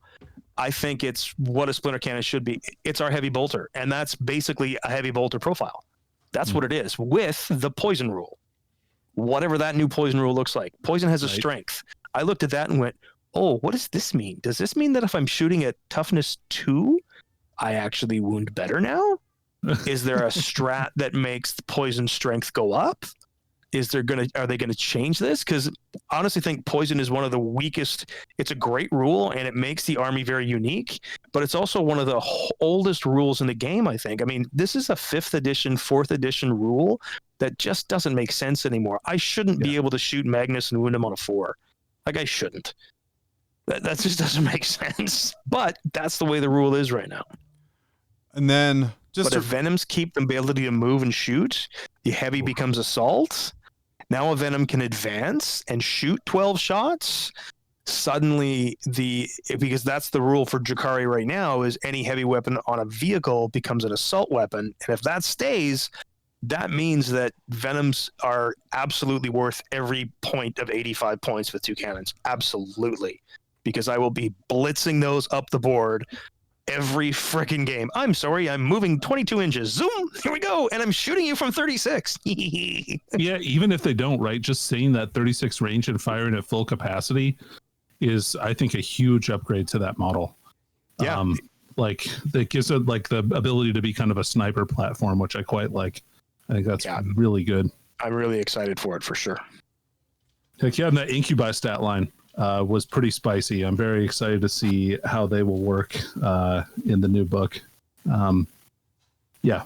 I think it's what a splinter cannon should be. It's our heavy bolter, and that's basically a heavy bolter profile. That's what it is with the poison rule. Whatever that new poison rule looks like. Poison has a strength. I looked at that and went, oh, what does this mean? Does this mean that if I'm shooting at toughness 2, I actually wound better now? Is there a strat that makes the poison strength go up? are they gonna change this? Because I honestly think poison is one of the weakest. It's a great rule and it makes the army very unique, but it's also one of the oldest rules in the game, I think. I mean, this is a 5th edition, 4th edition rule that just doesn't make sense anymore. I shouldn't be able to shoot Magnus and wound him on a 4. Like, I shouldn't. That just doesn't make sense. But that's the way the rule is right now. And then but if Venoms keep the ability to move and shoot, the heavy becomes assault. Now a Venom can advance and shoot 12 shots. Suddenly, because that's the rule for Drakari right now, is any heavy weapon on a vehicle becomes an assault weapon. And if that stays, that means that Venoms are absolutely worth every point of 85 points with 2 cannons. Absolutely. Because I will be blitzing those up the board every freaking game. I'm sorry, I'm moving 22 inches. Zoom, here we go. And I'm shooting you from 36. Yeah, even if they don't, right? Just seeing that 36 range and firing at full capacity is, I think, a huge upgrade to that model. Yeah. Like, that gives it like the ability to be kind of a sniper platform, which I quite like. I think that's really good. I'm really excited for it, for sure. Heck yeah, and that Incubi stat line was pretty spicy. I'm very excited to see how they will work in the new book. Yeah,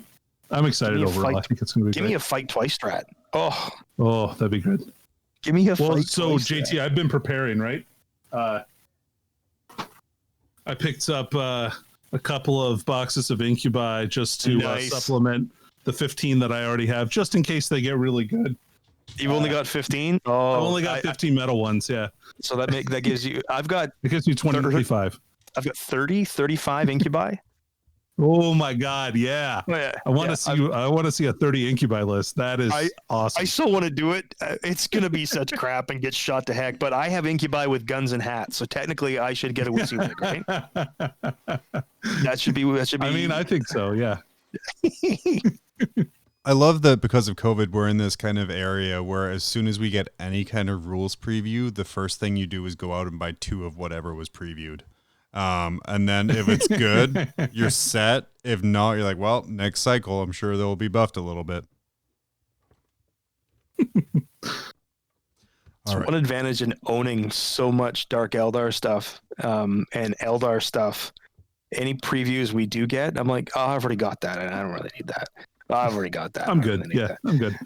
I'm excited overall. I think it's going to be Give me a fight twice strat. Oh, that'd be good. Give me a fight so twice JT, strat. I've been preparing, right? I picked up a couple of boxes of Incubi just to supplement the 15 that I already have, just in case they get really good. You've only got 15? Oh, I've only got 15 metal ones, yeah. So that gives you, it gives you 25. I've got 35 Incubi. Oh my God, yeah. Oh, yeah. I want to see a 30 Incubi list. That is awesome. I still want to do it. It's going to be such crap and get shot to heck, but I have Incubi with guns and hats, so technically I should get a Witsunic, right? That should be. I mean, I think so, yeah. I love that because of COVID, we're in this kind of area where as soon as we get any kind of rules preview, the first thing you do is go out and buy 2 of whatever was previewed. And then if it's good, you're set. If not, you're like, well, next cycle, I'm sure they'll be buffed a little bit. One advantage in owning so much Dark Eldar stuff and Eldar stuff. Any previews we do get, I'm like, oh, I've already got that, and I don't really need that. I've already got that. I'm good. Yeah, I'm good.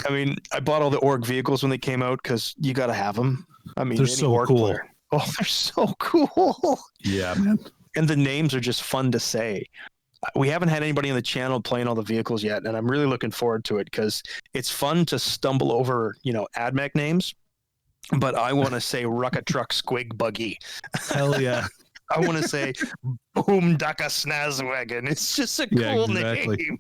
I mean, I bought all the org vehicles when they came out because you got to have them. I mean, they're so cool. Oh, they're so cool. Yeah, man. And the names are just fun to say. We haven't had anybody on the channel playing all the vehicles yet, and I'm really looking forward to it because it's fun to stumble over, AdMech names. But I want to say Rucka Truck Squig Buggy. Hell yeah. I want to say Boom Daka Snazwagon. It's just a cool name.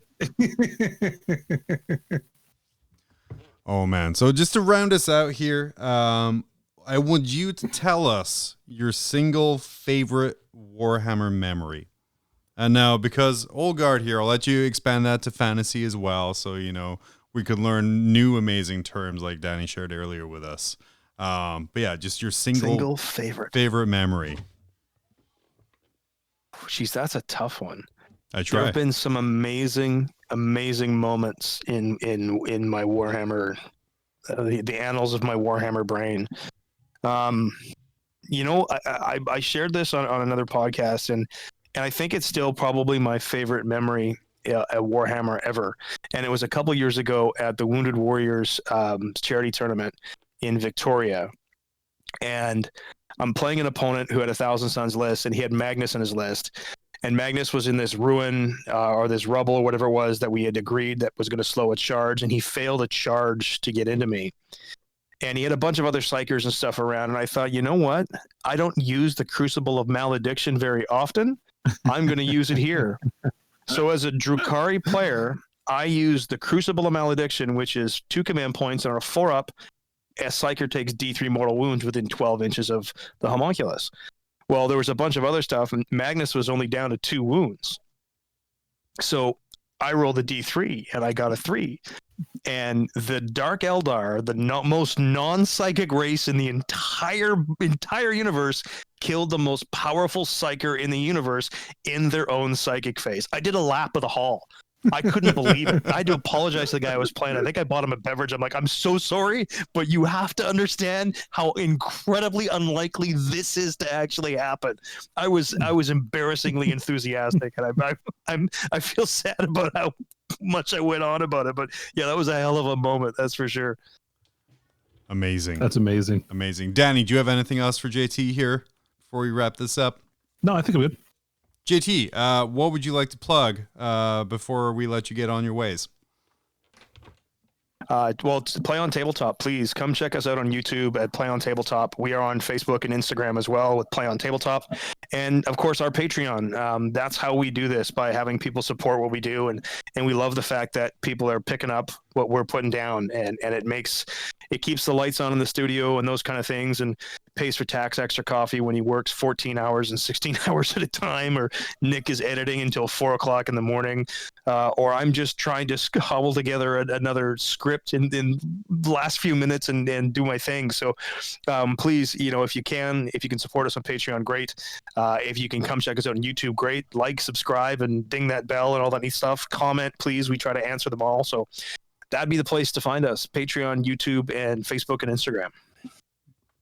Oh man. So just to round us out here, I want you to tell us your single favorite Warhammer memory. And now, because Olgard here, I'll let you expand that to fantasy as well. So, we could learn new amazing terms like Danny shared earlier with us. But yeah, just your single favorite memory. Jeez, that's a tough one. I try. There have been some amazing moments in my Warhammer, the annals of my Warhammer brain. I shared this on another podcast, and I think it's still probably my favorite memory at Warhammer ever. And it was a couple years ago at the Wounded Warriors charity tournament in Victoria, and I'm playing an opponent who had 1,000 Suns list, and he had Magnus in his list. And Magnus was in this ruin or this rubble or whatever it was that we had agreed that was going to slow a charge, and he failed a charge to get into me. And he had a bunch of other psychers and stuff around, and I thought, you know what? I don't use the Crucible of Malediction very often. I'm going to use it here. So as a Drukhari player, I use the Crucible of Malediction, which is 2 command points and a 4-up. A Psyker takes D3 mortal wounds within 12 inches of the homunculus. Well, there was a bunch of other stuff, and Magnus was only down to 2 wounds. So I rolled a D3, and I got a 3. And the Dark Eldar, the most non-psychic race in the entire universe, killed the most powerful Psyker in the universe in their own psychic phase. I did a lap of the hall. I couldn't believe it. I had to apologize to the guy I was playing. I think I bought him a beverage. I'm like, I'm so sorry, but you have to understand how incredibly unlikely this is to actually happen. I was embarrassingly enthusiastic, and I feel sad about how much I went on about it. But yeah, that was a hell of a moment. That's for sure. Amazing. That's amazing. Amazing. Danny, do you have anything else for JT here before we wrap this up? No, I think I'm good. JT, what would you like to plug before we let you get on your ways? Well, to Play on Tabletop, please come check us out on YouTube at Play on Tabletop. We are on Facebook and Instagram as well with Play on Tabletop. And of course, our Patreon. That's how we do this, by having people support what we do. And we love the fact that people are picking up what we're putting down, and it keeps the lights on in the studio and those kind of things, and pays for Tax extra coffee when he works 14 hours and 16 hours at a time, or Nick is editing until 4 o'clock in the morning, or I'm just trying to cobble together another script in the last few minutes and do my thing. So please, if you can support us on Patreon, great. If you can come check us out on YouTube, great. Like, subscribe, and ding that bell and all that neat stuff. Comment, please. We try to answer them all. So that'd be the place to find us: Patreon, YouTube, and Facebook and Instagram.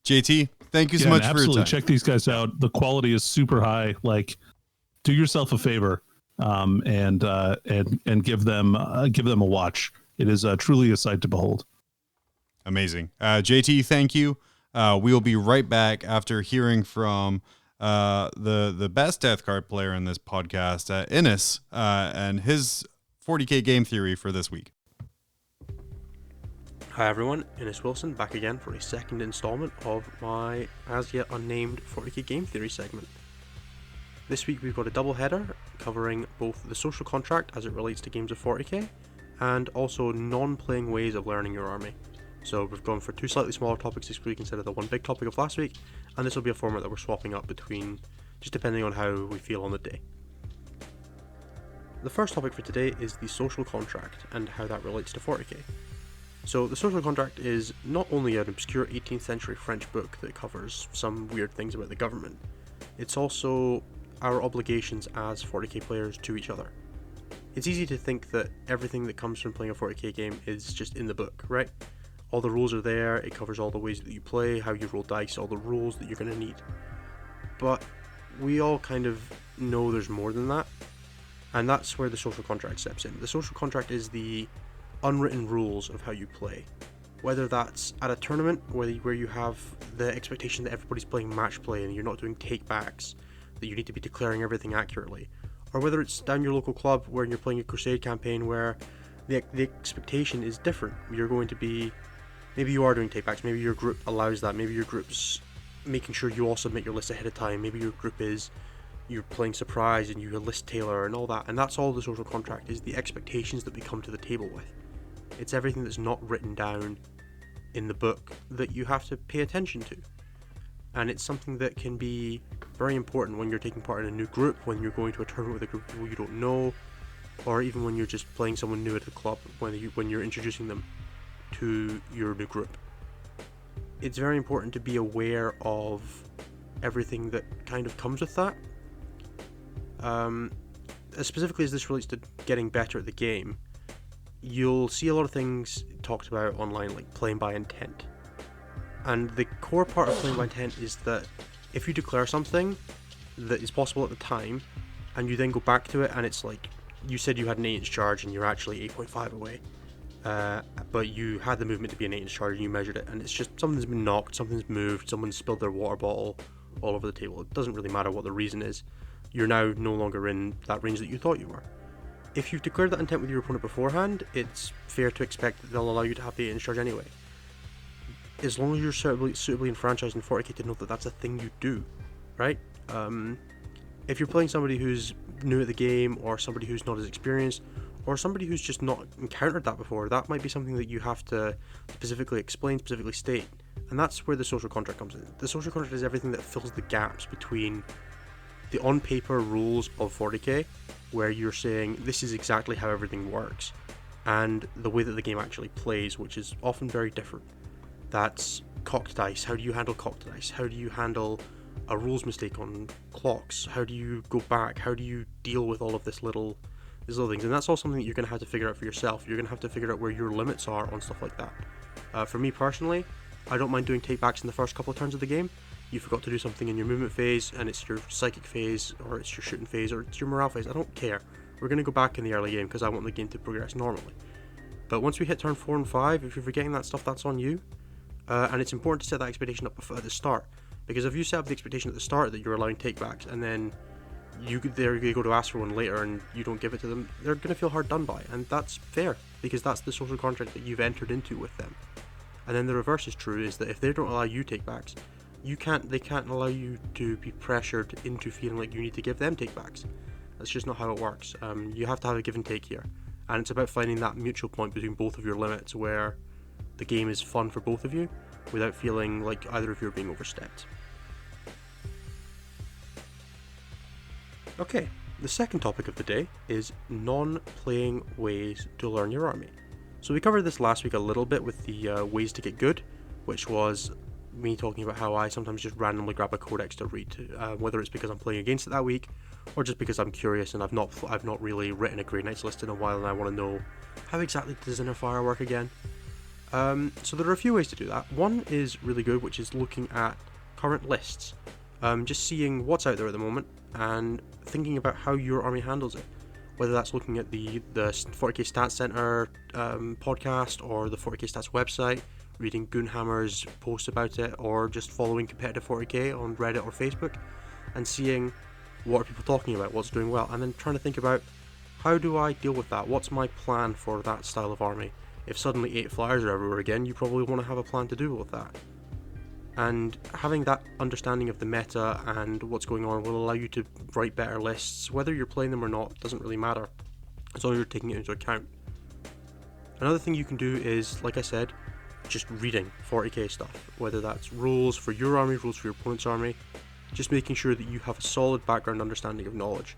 JT, thank you so much for your time. Check these guys out. The quality is super high. Like, do yourself a favor, and give them a watch. It is truly a sight to behold. Amazing. JT, thank you. We will be right back after hearing from the best death card player in this podcast, Innes, and his 40K game theory for this week. Hi everyone, Innes Wilson back again for a second installment of my as yet unnamed 40k game theory segment. This week we've got a double header covering both the social contract as it relates to games of 40k and also non-playing ways of learning your army. So we've gone for two slightly smaller topics this week instead of the one big topic of last week, and this will be a format that we're swapping up between, just depending on how we feel on the day. The first topic for today is the social contract and how that relates to 40k. So the social contract is not only an obscure 18th century French book that covers some weird things about the government, it's also our obligations as 40k players to each other. It's easy to think that everything that comes from playing a 40k game is just in the book, right? All the rules are there, it covers all the ways that you play, how you roll dice, all the rules that you're going to need. But we all kind of know there's more than that, and that's where the social contract steps in. The social contract is the unwritten rules of how you play, whether that's at a tournament where you have the expectation that everybody's playing match play and you're not doing take backs, that you need to be declaring everything accurately, or whether it's down your local club where you're playing a crusade campaign where the expectation is different. You're going to be, maybe you are doing take backs, maybe your group allows that, maybe your group's making sure you all submit your list ahead of time, maybe your group is you're playing surprise and you list tailor and all that, and that's all the social contract is, the expectations that we come to the table with. It's everything that's not written down in the book that you have to pay attention to. And it's something that can be very important when you're taking part in a new group, when you're going to a tournament with a group of people you don't know, or even when you're just playing someone new at the club, when you're introducing them to your new group. It's very important to be aware of everything that kind of comes with that. Specifically as this relates to getting better at the game, you'll see a lot of things talked about online, like playing by intent. And the core part of playing by intent is that if you declare something that is possible at the time, and you then go back to it and it's like, you said you had an 8-inch charge and you're actually 8.5 away, but you had the movement to be an 8-inch charge and you measured it, and it's just something's been knocked, something's moved, someone's spilled their water bottle all over the table. It doesn't really matter what the reason is. You're now no longer in that range that you thought you were. If you've declared that intent with your opponent beforehand, it's fair to expect that they'll allow you to have the 8-inch charge anyway. As long as you're suitably enfranchised in 40k to know that that's a thing you do, right? If you're playing somebody who's new at the game, or somebody who's not as experienced, or somebody who's just not encountered that before, that might be something that you have to specifically explain, specifically state. And that's where the social contract comes in. The social contract is everything that fills the gaps between the on-paper rules of 40k, where you're saying this is exactly how everything works, and the way that the game actually plays, which is often very different. That's cocked dice. How do you handle cocked dice? How do you handle a rules mistake on clocks? How do you go back? How do you deal with all of this little There's little things, and that's all something that you're going to have to figure out for yourself. You're going to have to figure out where your limits are on stuff like that. For me personally, I don't mind doing takebacks in the first couple of turns of the game. You forgot to do something in your movement phase, and it's your psychic phase, or it's your shooting phase, or it's your morale phase. I don't care. We're going to go back in the early game because I want the game to progress normally. But once we hit turn 4 and 5, if you're forgetting that stuff, that's on you. And it's important to set that expectation up at the start. Because if you set up the expectation at the start that you're allowing takebacks, and then you go to ask for one later and you don't give it to them, they're going to feel hard done by. And that's fair, because that's the social contract that you've entered into with them. And then the reverse is true, is that if they don't allow you takebacks, they can't allow you to be pressured into feeling like you need to give them takebacks. That's just not how it works. You have to have a give and take here. And it's about finding that mutual point between both of your limits where the game is fun for both of you without feeling like either of you are being overstepped. Okay, the second topic of the day is non-playing ways to learn your army. So we covered this last week a little bit with the ways to get good, which was me talking about how I sometimes just randomly grab a codex to read, whether it's because I'm playing against it that week, or just because I'm curious and I've not really written a Grey Knights list in a while and I want to know how exactly does Inner Fire work again. So there are a few ways to do that. One is really good, which is looking at current lists, just seeing what's out there at the moment and thinking about how your army handles it. Whether that's looking at the 40k Stats Center podcast or the 40k Stats website, reading Goonhammer's post about it, or just following competitive 40k on Reddit or Facebook and seeing what are people talking about, what's doing well, and then trying to think about how do I deal with that, what's my plan for that style of army. If suddenly 8 flyers are everywhere again, you probably want to have a plan to deal with that. And having that understanding of the meta and what's going on will allow you to write better lists. Whether you're playing them or not doesn't really matter, as long as you're taking it into account. Another thing you can do is, like I said, just reading 40k stuff, whether that's rules for your army, rules for your opponent's army, just making sure that you have a solid background understanding of knowledge.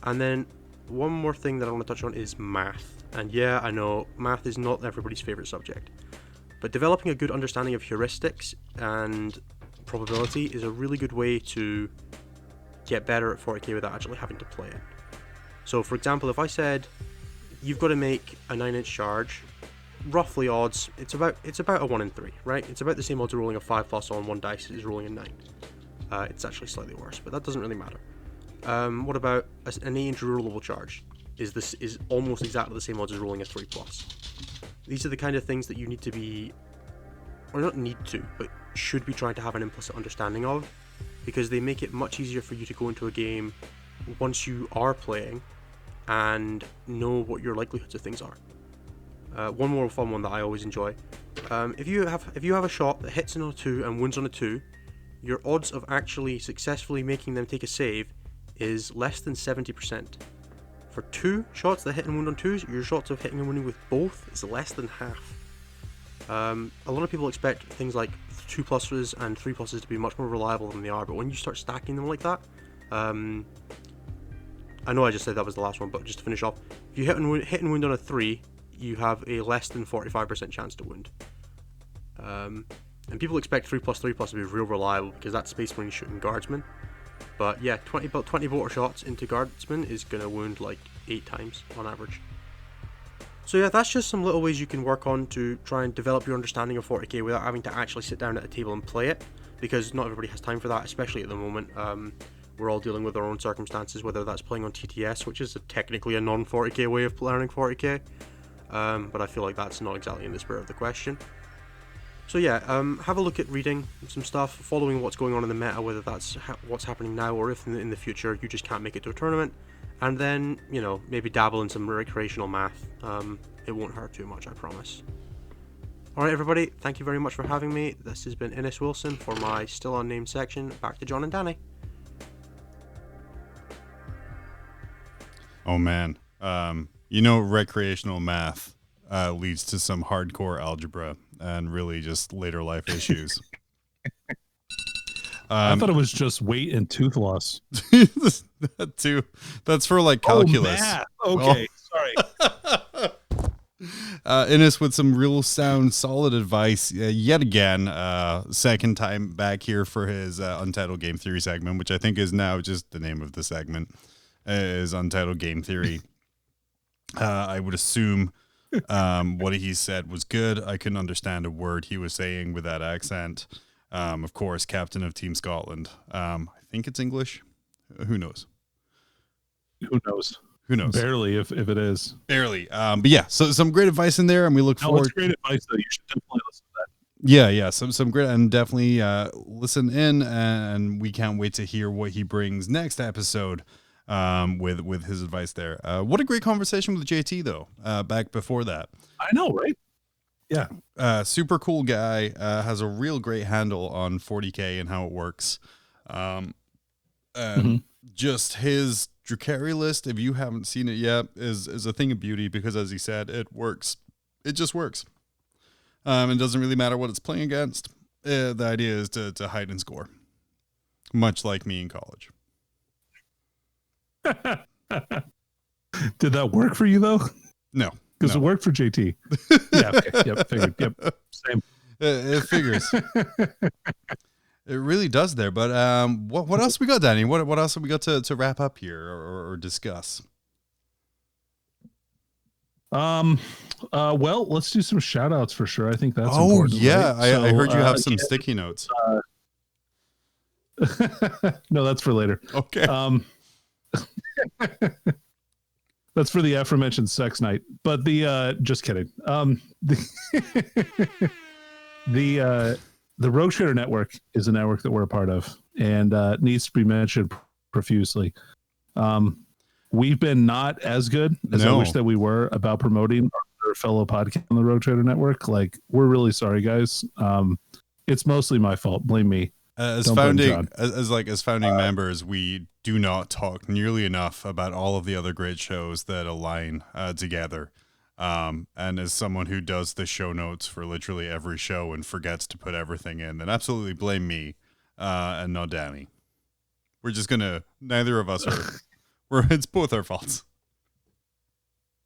And then one more thing that I want to touch on is math. And yeah, I know, math is not everybody's favourite subject, but developing a good understanding of heuristics and probability is a really good way to get better at 40k without actually having to play it. So for example, if I said you've got to make a 9-inch charge, roughly odds, it's about a 1 in 3, right? It's about the same odds of rolling a 5+ on one dice as rolling a 9. It's actually slightly worse, but that doesn't really matter. What about an 8-inch rollable charge? Is almost exactly the same odds as rolling a 3+. These are the kind of things that you need to be, or not need to, but should be trying to have an implicit understanding of, because they make it much easier for you to go into a game once you are playing and know what your likelihoods of things are. One more fun one that I always enjoy. If you have a shot that hits on a 2 and wounds on a 2, your odds of actually successfully making them take a save is less than 70%. For 2 shots that hit and wound on 2s, your shots of hitting and wounding with both is less than half. A lot of people expect things like 2+s and 3+s to be much more reliable than they are, but when you start stacking them like that, I know I just said that was the last one, but just to finish off, if you hit and wound on a 3, you have a less than 45% chance to wound. And people expect 3+3+ to be real reliable because that's Space Marine shooting guardsmen. But yeah, 20 bolter shots into guardsmen is going to wound like 8 times on average. So yeah, that's just some little ways you can work on to try and develop your understanding of 40k without having to actually sit down at a table and play it, because not everybody has time for that, especially at the moment. We're all dealing with our own circumstances, whether that's playing on TTS, which is technically a non-40k way of learning 40k, but I feel like that's not exactly in the spirit of the question. So yeah, have a look at reading some stuff, following what's going on in the meta, whether that's what's happening now or if in the future you just can't make it to a tournament, and then, you know, maybe dabble in some recreational math. It won't hurt too much, I promise. Alright everybody, thank you very much for having me. This has been Innes Wilson for my still unnamed section. Back to John and Danny. Oh man, you know, recreational math leads to some hardcore algebra and really just later life issues. I thought it was just weight and tooth loss. That too. That's for like calculus. Oh, okay, sorry. Innes with some real sound, solid advice yet again. Second time back here for his Untitled Game Theory segment, which I think is now just the name of the segment. is Untitled Game Theory. I would assume what he said was good. I couldn't understand a word he was saying with that accent. Of course, captain of Team Scotland. I think it's English. Who knows? Who knows? Who knows? Barely, if it is. Barely. But yeah, so some great advice in there, and we look forward. It's great advice, though. You should definitely listen to that. Yeah. Some great, and definitely listen in, and we can't wait to hear what he brings next episode with his advice there. What a great conversation with JT, though, back before that. I know, right? Yeah. Super cool guy, has a real great handle on 40K and how it works. Just his Drukhari list, if you haven't seen it yet, is a thing of beauty because, as he said, it works. It just works. It doesn't really matter what it's playing against. The idea is to hide and score, much like me in college. Did that work for you, though? No. Because it worked for JT. Yeah, okay. Yep, figured. Yep, same. It figures. It really does there. But what else we got, Danny? What else have we got to wrap up here or discuss? Well, let's do some shout outs for sure. I think that's important. important. Yeah. Right? I heard you have some sticky notes. No, that's for later. Okay. That's for the aforementioned sex night. But just kidding. The Rogue Trader Network is a network that we're a part of, and needs to be mentioned profusely. We've been not as good as I wish that we were about promoting our fellow podcast on the Rogue Trader Network. Like, we're really sorry, guys. It's mostly my fault. Blame me. As founding members, we do not talk nearly enough about all of the other great shows that align together. And as someone who does the show notes for literally every show and forgets to put everything in, then absolutely blame me and not Danny. We're just gonna. Neither of us are. It's both our faults.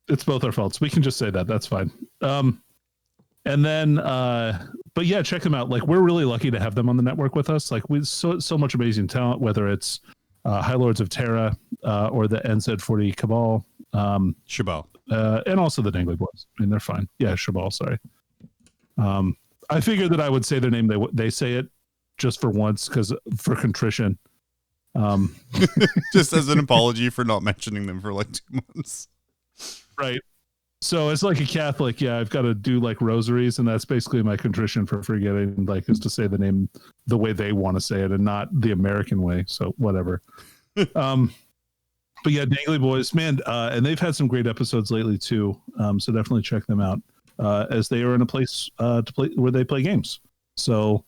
It's both our faults. We can just say that. That's fine. And then, but yeah, check them out. Like, we're really lucky to have them on the network with us. Like, we so much amazing talent, whether it's High Lords of Terra or the NZ40 Cabal, Shabal, and also the Dangly Boys. I mean, they're fine. Yeah, Shabal. Sorry. I figured that I would say their name. They say it just for once for contrition. Just as an apology for not mentioning them for like 2 months. Right. So it's like a Catholic. Yeah, I've got to do like rosaries, and that's basically my contrition for forgetting, like, is to say the name the way they want to say it and not the American way. So whatever. But yeah, Dangly Boys, man, and they've had some great episodes lately too. So definitely check them out as they are in a place to play where they play games. So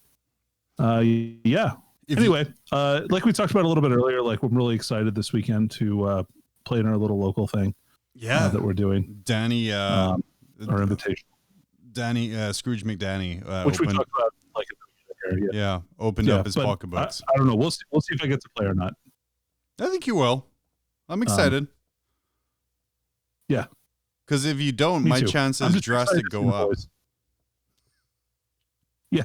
yeah. Anyway, like we talked about a little bit earlier, like, I'm really excited this weekend to play in our little local thing. Yeah, that we're doing. Danny, our invitation. Danny, Scrooge McDanny, which we talked about like opened up his pocketbooks. I don't know. We'll see if I get to play or not. I think you will. I'm excited. Yeah, because if you don't, my chances drastically go up. Boys. Yeah.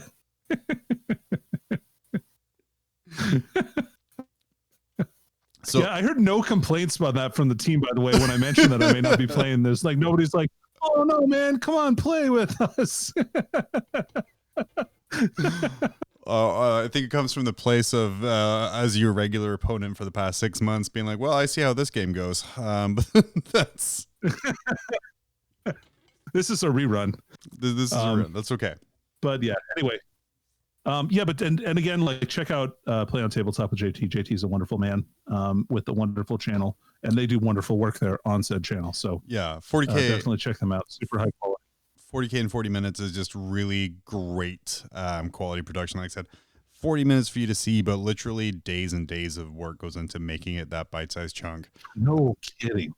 So yeah, I heard no complaints about that from the team, by the way, when I mentioned that I may not be playing this. Like, nobody's like, oh no, man, come on, play with us. I think it comes from the place of as your regular opponent for the past 6 months being like, well, I see how this game goes. But that's this is a rerun. This is a rerun. That's okay. But yeah, anyway. Yeah, but and again, like, check out Play on Tabletop with JT. JT is a wonderful man with a wonderful channel, and they do wonderful work there on said channel. So yeah, 40K, definitely check them out. Super high quality. 40K in 40 minutes is just really great quality production. Like I said, 40 minutes for you to see, but literally days and days of work goes into making it that bite-sized chunk. No kidding.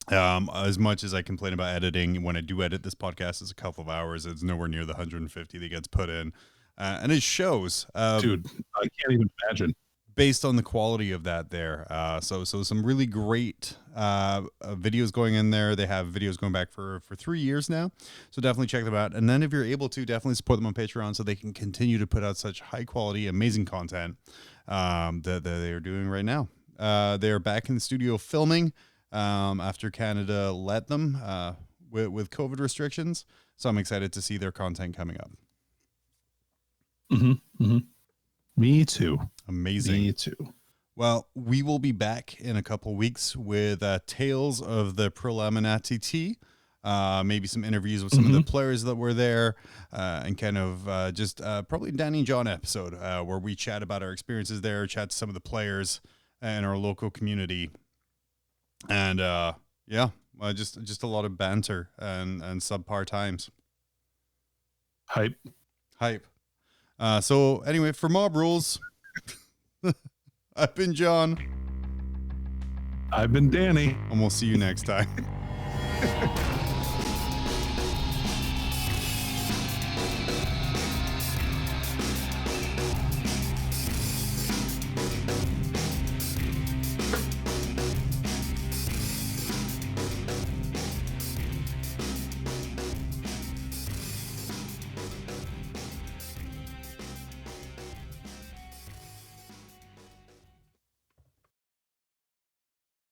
As much as I complain about editing, when I do edit this podcast, it's a couple of hours. It's nowhere near the 150 that gets put in. And it shows. Dude, I can't even imagine. Based on the quality of that there. So some really great videos going in there. They have videos going back for 3 years now. So definitely check them out. And then if you're able to, definitely support them on Patreon so they can continue to put out such high quality, amazing content that they are doing right now. They're back in the studio filming after Canada let them with COVID restrictions. So I'm excited to see their content coming up. Me too. Amazing. Me too. Well, we will be back in a couple weeks with Tales of the Preliminati T. Maybe some interviews with some of the players that were there, and kind of just probably Danny and John episode where we chat about our experiences there, chat to some of the players in our local community, and just a lot of banter and subpar times. Hype. So anyway, for Mob Rules, I've been John. I've been Danny. And we'll see you next time.